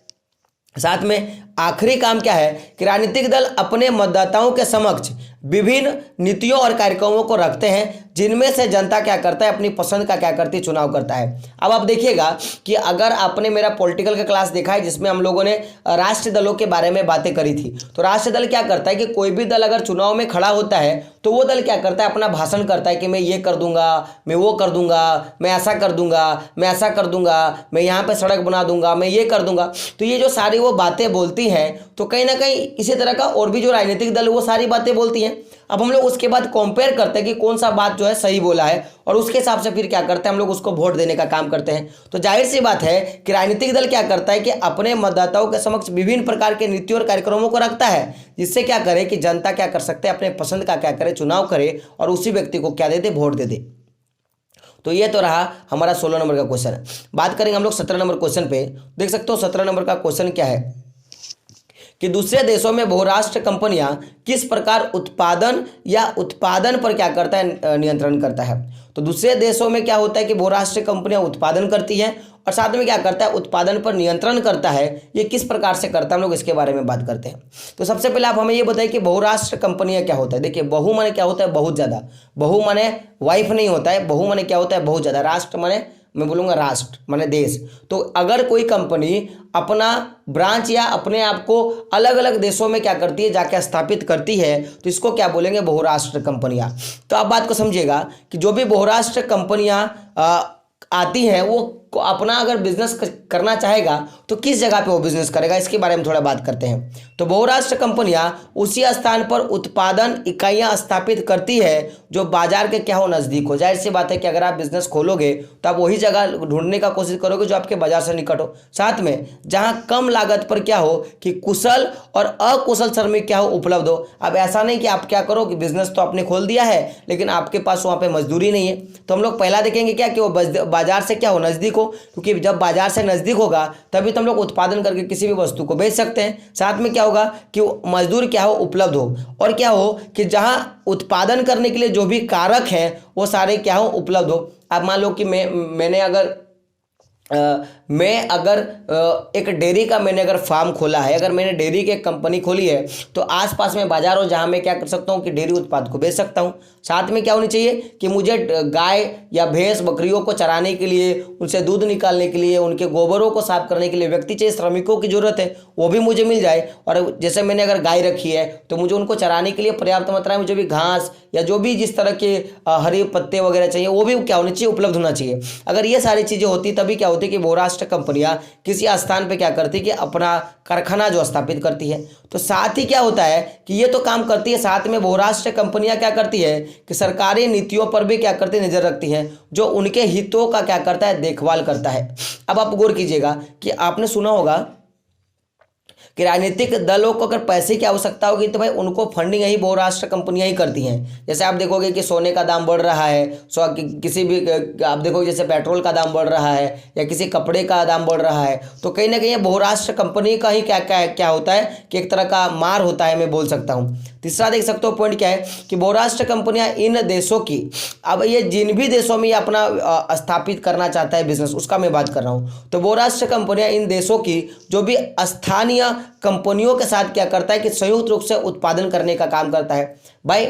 साथ में आखिरी काम क्या है कि राजनीतिक दल अपने मतदाताओं के समक्ष विभिन्न नीतियों और कार्यक्रमों को रखते हैं जिनमें से जनता क्या करता है, अपनी पसंद का क्या करती है, चुनाव करता है। अब आप देखिएगा कि अगर आपने मेरा पॉलिटिकल का क्लास देखा है जिसमें हम लोगों ने राष्ट्रीय दलों के बारे में बातें करी थी, तो राष्ट्रीय दल क्या करता है कि कोई भी दल अगर चुनाव में खड़ा होता है तो वो दल क्या करता है, अपना भाषण करता है कि मैं ये कर दूंगा, मैं वो कर दूंगा, मैं ऐसा कर दूंगा, मैं ऐसा कर दूंगा, मैं यहाँ पे सड़क बना दूंगा, मैं ये कर दूंगा। तो ये जो सारी वो बातें बोलती हैं, तो कहीं ना कहीं इसी तरह का और भी जो राजनीतिक दल वो सारी बातें बोलती हैं। अब हम लोग उसके बाद कंपेयर करते हैं कि कौन सा बात जो है सही बोला है और उसके हिसाब से फिर क्या करते हैं, हम लोग उसको वोट देने का काम करते हैं। तो जाहिर सी बात है कि राजनीतिक दल क्या करता है कि अपने मतदाताओं के समक्ष विभिन्न प्रकार के नीतियों और कार्यक्रमों को रखता है, जिससे क्या करे कि जनता क्या कर सकते हैं, अपने पसंद का क्या करे, चुनाव करे और उसी व्यक्ति को क्या दे दे, वोट दे दे। तो ये तो रहा हमारा 16 नंबर का क्वेश्चन। बात करेंगे हम लोग 17 नंबर क्वेश्चन पे। देख सकते हो 17 नंबर का क्वेश्चन क्या है कि दूसरे देशों में बहुराष्ट्र कंपनियां किस प्रकार उत्पादन पर क्या करता है, नियंत्रण करता है। तो दूसरे देशों में क्या होता है कि बहुराष्ट्रीय कंपनियां उत्पादन करती हैं और साथ में क्या करता है, उत्पादन पर नियंत्रण करता है। ये किस प्रकार से करता है, हम लोग इसके बारे में बात करते हैं। तो सबसे पहले आप हमें ये बताइए कि बहुराष्ट्र कंपनियां क्या होता है। देखिए बहु माने क्या होता है, बहुत ज़्यादा। बहु माने वाइफ नहीं होता है, बहु माने क्या होता है, बहुत ज़्यादा। राष्ट्र माने मैं बोलूँगा राष्ट्र माने देश। तो अगर कोई कंपनी अपना ब्रांच या अपने आप को अलग अलग देशों में क्या करती है, जाके स्थापित करती है, तो इसको क्या बोलेंगे, बहुराष्ट्र कंपनियां। तो आप बात को समझिएगा कि जो भी बहुराष्ट्र कंपनियां आती हैं वो अपना अगर बिजनेस करना चाहेगा तो किस जगह पे वो बिजनेस करेगा, इसके बारे में थोड़ा बात करते हैं। तो बहुराष्ट्र कंपनियां उसी स्थान पर उत्पादन इकाइयां स्थापित करती है जो बाजार के क्या हो, नज़दीक हो। जाहिर सी बात है कि अगर आप बिजनेस खोलोगे तो आप वही जगह ढूंढने का कोशिश करोगे जो आपके बाजार से निकट हो, साथ में जहां कम लागत पर क्या हो कि कुशल और अकुशल श्रमिक क्या हो, उपलब्ध हो। अब ऐसा नहीं कि आप क्या करो कि बिजनेस तो आपने खोल दिया है लेकिन आपके पास वहाँ पे मजदूरी नहीं है। तो हम लोग पहला देखेंगे क्या कि वो बाजार से क्या हो, नज़दीक हो, क्योंकि जब बाजार से नज़दीक होगा तभी तो हम लोग उत्पादन करके किसी भी वस्तु को बेच सकते हैं। साथ में क्या होगा कि मजदूर क्या हो, उपलब्ध हो, और क्या हो कि जहां उत्पादन करने के लिए जो भी कारक हैं वो सारे क्या हो, उपलब्ध हो। अब मान लो कि मैं अगर एक डेयरी का मैंने अगर फार्म खोला है, अगर मैंने डेयरी की एक कंपनी खोली है, तो आसपास में बाजार हो जहां मैं क्या कर सकता हूं कि डेयरी उत्पाद को बेच सकता हूं। साथ में क्या होनी चाहिए कि मुझे गाय या भैंस बकरियों को चराने के लिए, उनसे दूध निकालने के लिए, उनके गोबरों को साफ करने के लिए व्यक्ति चाहिए, श्रमिकों की जरूरत है, वो भी मुझे मिल जाए। और जैसे मैंने अगर गाय रखी है तो मुझे उनको चराने के लिए पर्याप्त मात्रा में जो भी घास या जो भी जिस तरह के हरे पत्ते वगैरह चाहिए वो भी क्या होने चाहिए, उपलब्ध होना चाहिए। अगर ये सारी चीज़ें होती तभी क्या होती कि बहुराष्ट्र कंपनियां किसी स्थान पे क्या करती कि अपना कारखाना जो स्थापित करती है। तो साथ ही क्या होता है कि ये तो काम करती है, साथ में बहुराष्ट्र कंपनियां क्या करती है कि सरकारी नीतियों पर भी क्या करती नजर रखती हैं, जो उनके हितों का क्या करता है, देखभाल करता है। अब आप गौर कीजिएगा कि आपने सुना होगा कि राजनीतिक दलों को अगर पैसे की आवश्यकता होगी तो भाई उनको फंडिंग यही बहुराष्ट्र कंपनियां ही करती हैं। जैसे आप देखोगे कि सोने का दाम बढ़ रहा है, किसी भी आप देखोगे जैसे पेट्रोल का दाम बढ़ रहा है या किसी कपड़े का दाम बढ़ रहा है, तो कहीं ना कहीं बहुराष्ट्र कंपनी का ही क्या क्या क्या होता है कि एक तरह का मार होता है, मैं बोल सकता हूँ। तीसरा देख सकते हो पॉइंट क्या है कि बहुराष्ट्र कंपनियां इन देशों की, अब ये जिन भी देशों में ये अपना स्थापित करना चाहता है बिजनेस, उसका मैं बात कर रहा हूँ। तो बहुराष्ट्र कंपनियां इन देशों की जो भी स्थानीय कंपनियों के साथ क्या करता है कि संयुक्त रूप से उत्पादन करने का काम करता है। भाई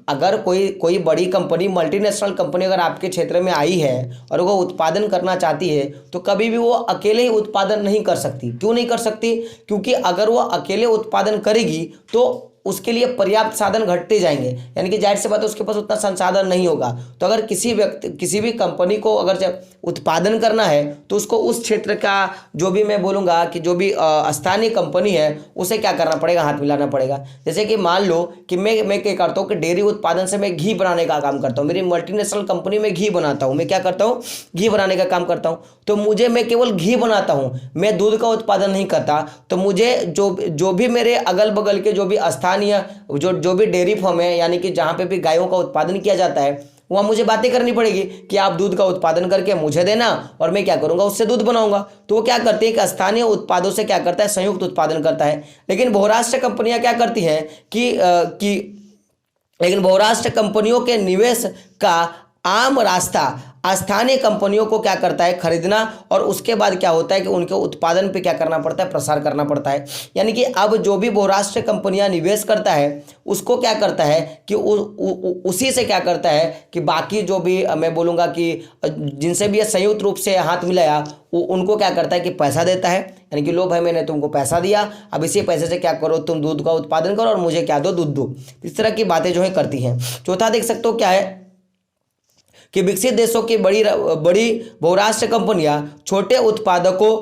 अगर कोई बड़ी कंपनी, मल्टीनेशनल कंपनी अगर आपके क्षेत्र में आई है और वो उत्पादन करना चाहती है तो कभी भी वो अकेले ही उत्पादन नहीं कर सकती। क्यों नहीं कर सकती? क्योंकि अगर वो अकेले उत्पादन करेगी तो उसके लिए पर्याप्त साधन घटते जाएंगे, यानी कि जाहिर सी बात है उसके पास उतना संसाधन नहीं होगा। तो अगर किसी भी कंपनी को अगर जब उत्पादन करना है तो उसको उस क्षेत्र का जो भी मैं बोलूँगा कि जो भी स्थानीय कंपनी है उसे क्या करना पड़ेगा, हाथ मिलाना पड़ेगा। जैसे कि मान लो कि मैं क्या करता हूँ कि डेयरी उत्पादन से मैं घी बनाने का काम करता हूँ, मेरी मल्टीनेशनल कंपनी में घी बनाता हूँ, मैं क्या करता हूँ, घी बनाने का काम करता हूँ। तो मैं केवल घी बनाता हूँ, मैं दूध का उत्पादन नहीं करता। तो मुझे जो भी मेरे अगल बगल के जो भी स्थानीय जो भी डेयरी फार्म है, यानी कि जहाँ पे भी गायों का उत्पादन किया जाता है, वहाँ मुझे बातें करनी पड़ेगी कि आप दूध का उत्पादन करके मुझे देना और मैं क्या करूँगा, उससे दूध बनाऊंगा। तो वो क्या करते हैं कि स्थानीय उत्पादों से क्या करता है, संयुक्त उत्पादन करता है। लेकिन बहुराष्ट्रीय कंपनियां क्या करती हैं लेकिन बहुराष्ट्रीय कंपनियों के निवेश का आम रास्ता स्थानीय कंपनियों को क्या करता है, खरीदना, और उसके बाद क्या होता है कि उनके उत्पादन पे क्या करना पड़ता है, प्रसार करना पड़ता है। यानी कि अब जो भी बहुराष्ट्रीय कंपनियां निवेश करता है उसको क्या करता है कि उसी से क्या करता है कि बाकी जो भी मैं बोलूँगा कि जिनसे भी ये संयुक्त रूप से हाथ मिलाया उनको क्या करता है कि पैसा देता है, यानी कि लो भाई मैंने तुमको पैसा दिया, अब इसी पैसे से क्या करो, तुम दूध का उत्पादन करो और मुझे क्या दो, दूध दो। इस तरह की बातें जो है करती हैं। चौथा देख सकते हो क्या है कि विकसित देशों की बड़ी बहुराष्ट्रीय कंपनियां छोटे उत्पादकों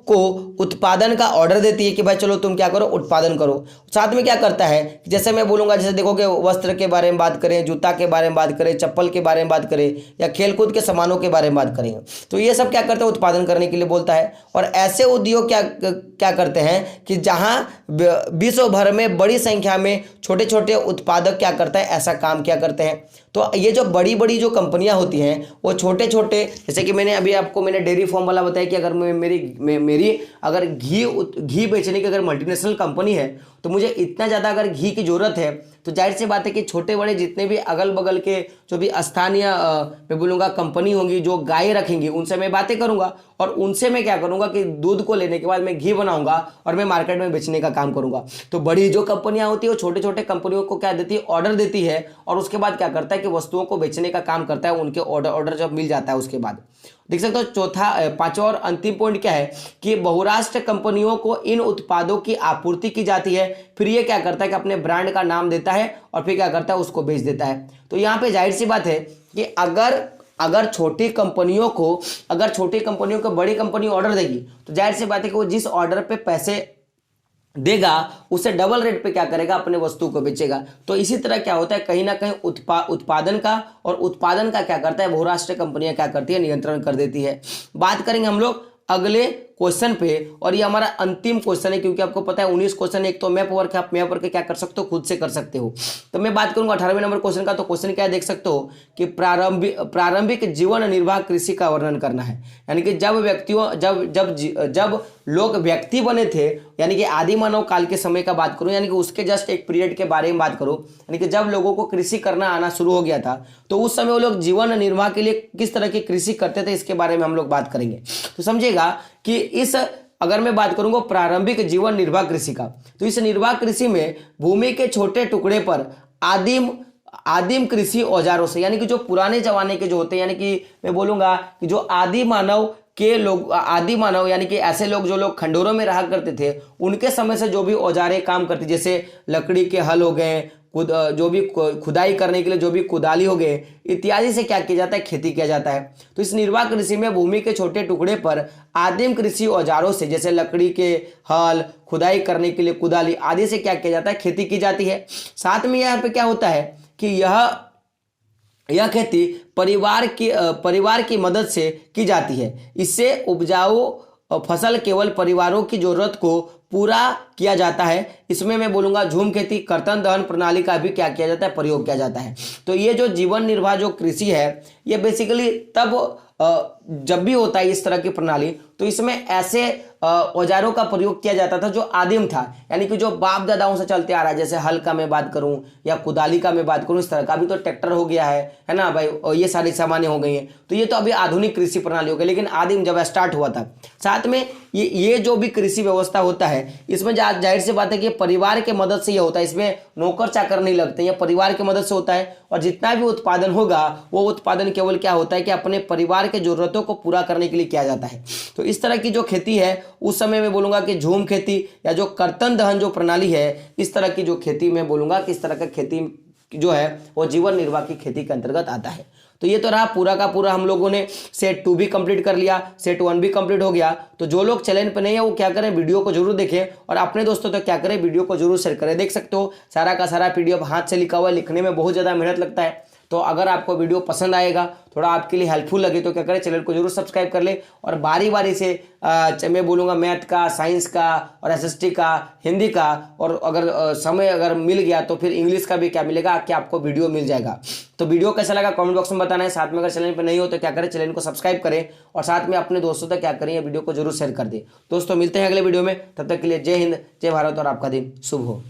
को उत्पादन का ऑर्डर देती है कि भाई चलो तुम क्या करो, उत्पादन करो। साथ में क्या करता है, जैसे मैं बोलूँगा, जैसे देखो कि वस्त्र के बारे में बात करें, जूता के बारे में बात करें, चप्पल के बारे में बात करें, या खेलकूद के सामानों के बारे में बात करेंगे, तो ये सब क्या करता है, उत्पादन करने के लिए बोलता है। और ऐसे उद्योग क्या करते हैं कि जहाँ विश्व भर में बड़ी संख्या में छोटे छोटे उत्पादक क्या करता है, ऐसा काम क्या करते हैं। तो ये जो बड़ी बड़ी जो कंपनियां होती हैं वो छोटे छोटे, जैसे कि मैंने अभी आपको डेयरी फार्म वाला बताया कि अगर मेरी अगर घी बेचने की अगर मल्टीनेशनल कंपनी है तो मुझे इतना ज़्यादा अगर घी की ज़रूरत है, तो जाहिर सी बात है कि छोटे बड़े जितने भी अगल बगल के जो भी स्थानीय मैं बोलूँगा कंपनी होंगी जो गाय रखेंगी, उनसे मैं बातें करूँगा और उनसे मैं क्या करूँगा कि दूध को लेने के बाद मैं घी बनाऊँगा और मैं मार्केट में बेचने का काम करूँगा। तो बड़ी जो कंपनियाँ होती है वो छोटे छोटे कंपनियों को क्या देती है, ऑर्डर देती है, और उसके बाद क्या करता है कि वस्तुओं को बेचने का काम करता है। उनके ऑर्डर जब मिल जाता है उसके बाद देख सकते हो पांचवा और अंतिम पॉइंट क्या है कि बहुराष्ट्रीय कंपनियों को इन उत्पादों की आपूर्ति की जाती है, फिर ये क्या करता है कि अपने ब्रांड का नाम देता है और फिर क्या करता है, उसको बेच देता है। तो यहाँ पे जाहिर सी बात है कि अगर छोटी कंपनियों को बड़ी कंपनी ऑर्डर देगी तो जाहिर सी बात है कि वो जिस ऑर्डर पे पैसे देगा उसे डबल रेट पे क्या करेगा, अपने वस्तु को बेचेगा। तो इसी तरह क्या होता है, कहीं ना कहीं उत्पादन का क्या करता है, बहुराष्ट्रीय कंपनियां क्या करती है, नियंत्रण कर देती है। बात करेंगे हम लोग अगले क्वेश्चन पे, और ये हमारा अंतिम क्वेश्चन है क्योंकि आपको पता है 19 क्वेश्चन, एक तो मैप वर्क है, आप मैप वर्क क्या कर सकते हो, खुद से कर सकते हो। तो मैं बात करूंगा 18वें नंबर क्वेश्चन का। तो क्वेश्चन क्या देख सकते हो कि प्रारंभिक जीवन निर्वाह कृषि का वर्णन करना है। यानी कि जब लोग व्यक्ति बने थे, यानी कि आदि मानव काल के समय का बात करूं, यानी कि उसके जस्ट एक पीरियड के बारे में बात करूं, यानी कि जब लोगों को कृषि करना आना शुरू हो गया था, तो उस समय वो लोग जीवन निर्वाह के लिए किस तरह की कृषि करते थे, इसके बारे में हम लोग बात करेंगे। तो समझिएगा कि अगर मैं बात करूंगा प्रारंभिक जीवन निर्वाह कृषि का, तो इस निर्वाह कृषि में भूमि के छोटे टुकड़े पर आदिम कृषि औजारों से, यानी कि जो पुराने जमाने के जो होते हैं, यानी कि मैं बोलूंगा कि जो आदि मानव यानी कि ऐसे लोग जो लोग खंडोरों में रहा करते थे, उनके समय से जो भी औजारें काम करती, जैसे लकड़ी के हल हो गए, जो भी खुदाई करने के लिए जो भी कुदाली हो गए, इत्यादि से क्या किया जाता है, खेती किया जाता है। तो इस निर्वाह कृषि में भूमि के छोटे टुकड़े पर आदिम कृषि औजारों से, जैसे लकड़ी के हल, खुदाई करने के लिए कुदाली आदि से क्या किया जाता है, खेती की जाती है। साथ में यहाँ पे क्या होता है कि यह खेती परिवार की मदद से की जाती है। इससे उपजाऊ फसल केवल परिवारों की जरूरत को पूरा किया जाता है। इसमें मैं बोलूंगा झूम खेती, कर्तन दहन प्रणाली का भी क्या किया जाता है, प्रयोग किया जाता है। तो ये जो जीवन निर्वाह जो कृषि है, ये बेसिकली तब जब भी होता है इस तरह की प्रणाली, तो इसमें ऐसे औजारों का प्रयोग किया जाता था जो आदिम था, यानी कि जो बाप दादाओं से चलते आ रहा है। जैसे हल का मैं बात करूं या कुदाली का मैं बात करूं, इस तरह का। अभी तो ट्रैक्टर हो गया है ना भाई, और ये सारी सामान्य हो गई हैं, तो ये तो अभी आधुनिक कृषि प्रणाली हो गई। लेकिन आदिम जब स्टार्ट हुआ था, साथ में ये जो भी कृषि व्यवस्था होता है, इसमें आज जाहिर सी बात है कि परिवार के मदद से ये होता है, इसमें नौकर चाकर नहीं लगते, ये परिवार की मदद से होता है। और जितना भी उत्पादन होगा वो उत्पादन केवल क्या होता है कि अपने परिवार के जरूरतों को पूरा करने के लिए किया जाता है। तो इस तरह की जो खेती है उस समय मैं बोलूँगा कि झूम खेती या जो कर्तन दहन जो प्रणाली है, इस तरह की जो खेती मैं बोलूँगा कि इस तरह का खेती जो है वो जीवन निर्वाह की खेती के अंतर्गत आता है। तो ये तो रहा पूरा का पूरा, हम लोगों ने सेट 2 भी कंप्लीट कर लिया, सेट 1 भी कंप्लीट हो गया। तो जो लोग चैनल पर नहीं है वो क्या करें, वीडियो को जरूर देखें और अपने दोस्तों तक क्या करें, वीडियो को जरूर शेयर करें। देख सकते हो सारा का सारा पीडीएफ हाथ से लिखा हुआ है, लिखने में बहुत ज़्यादा मेहनत लगता है। तो अगर आपको वीडियो पसंद आएगा, थोड़ा आपके लिए हेल्पफुल लगे तो क्या करें, चैनल को जरूर सब्सक्राइब कर ले और बारी बारी से मैं बोलूँगा मैथ का, साइंस का और एसएसटी का, हिंदी का, और अगर समय अगर मिल गया तो फिर इंग्लिश का भी क्या मिलेगा कि आपको वीडियो मिल जाएगा। तो वीडियो कैसा लगा कमेंट बॉक्स में बताना है। साथ में अगर चैनल पर नहीं हो तो क्या करें, चैनल को सब्सक्राइब करें और साथ में अपने दोस्तों तक क्या करें, ये वीडियो को जरूर शेयर कर दें। दोस्तों मिलते हैं अगले वीडियो में, तब तक के लिए जय हिंद, जय भारत और आपका दिन शुभ हो।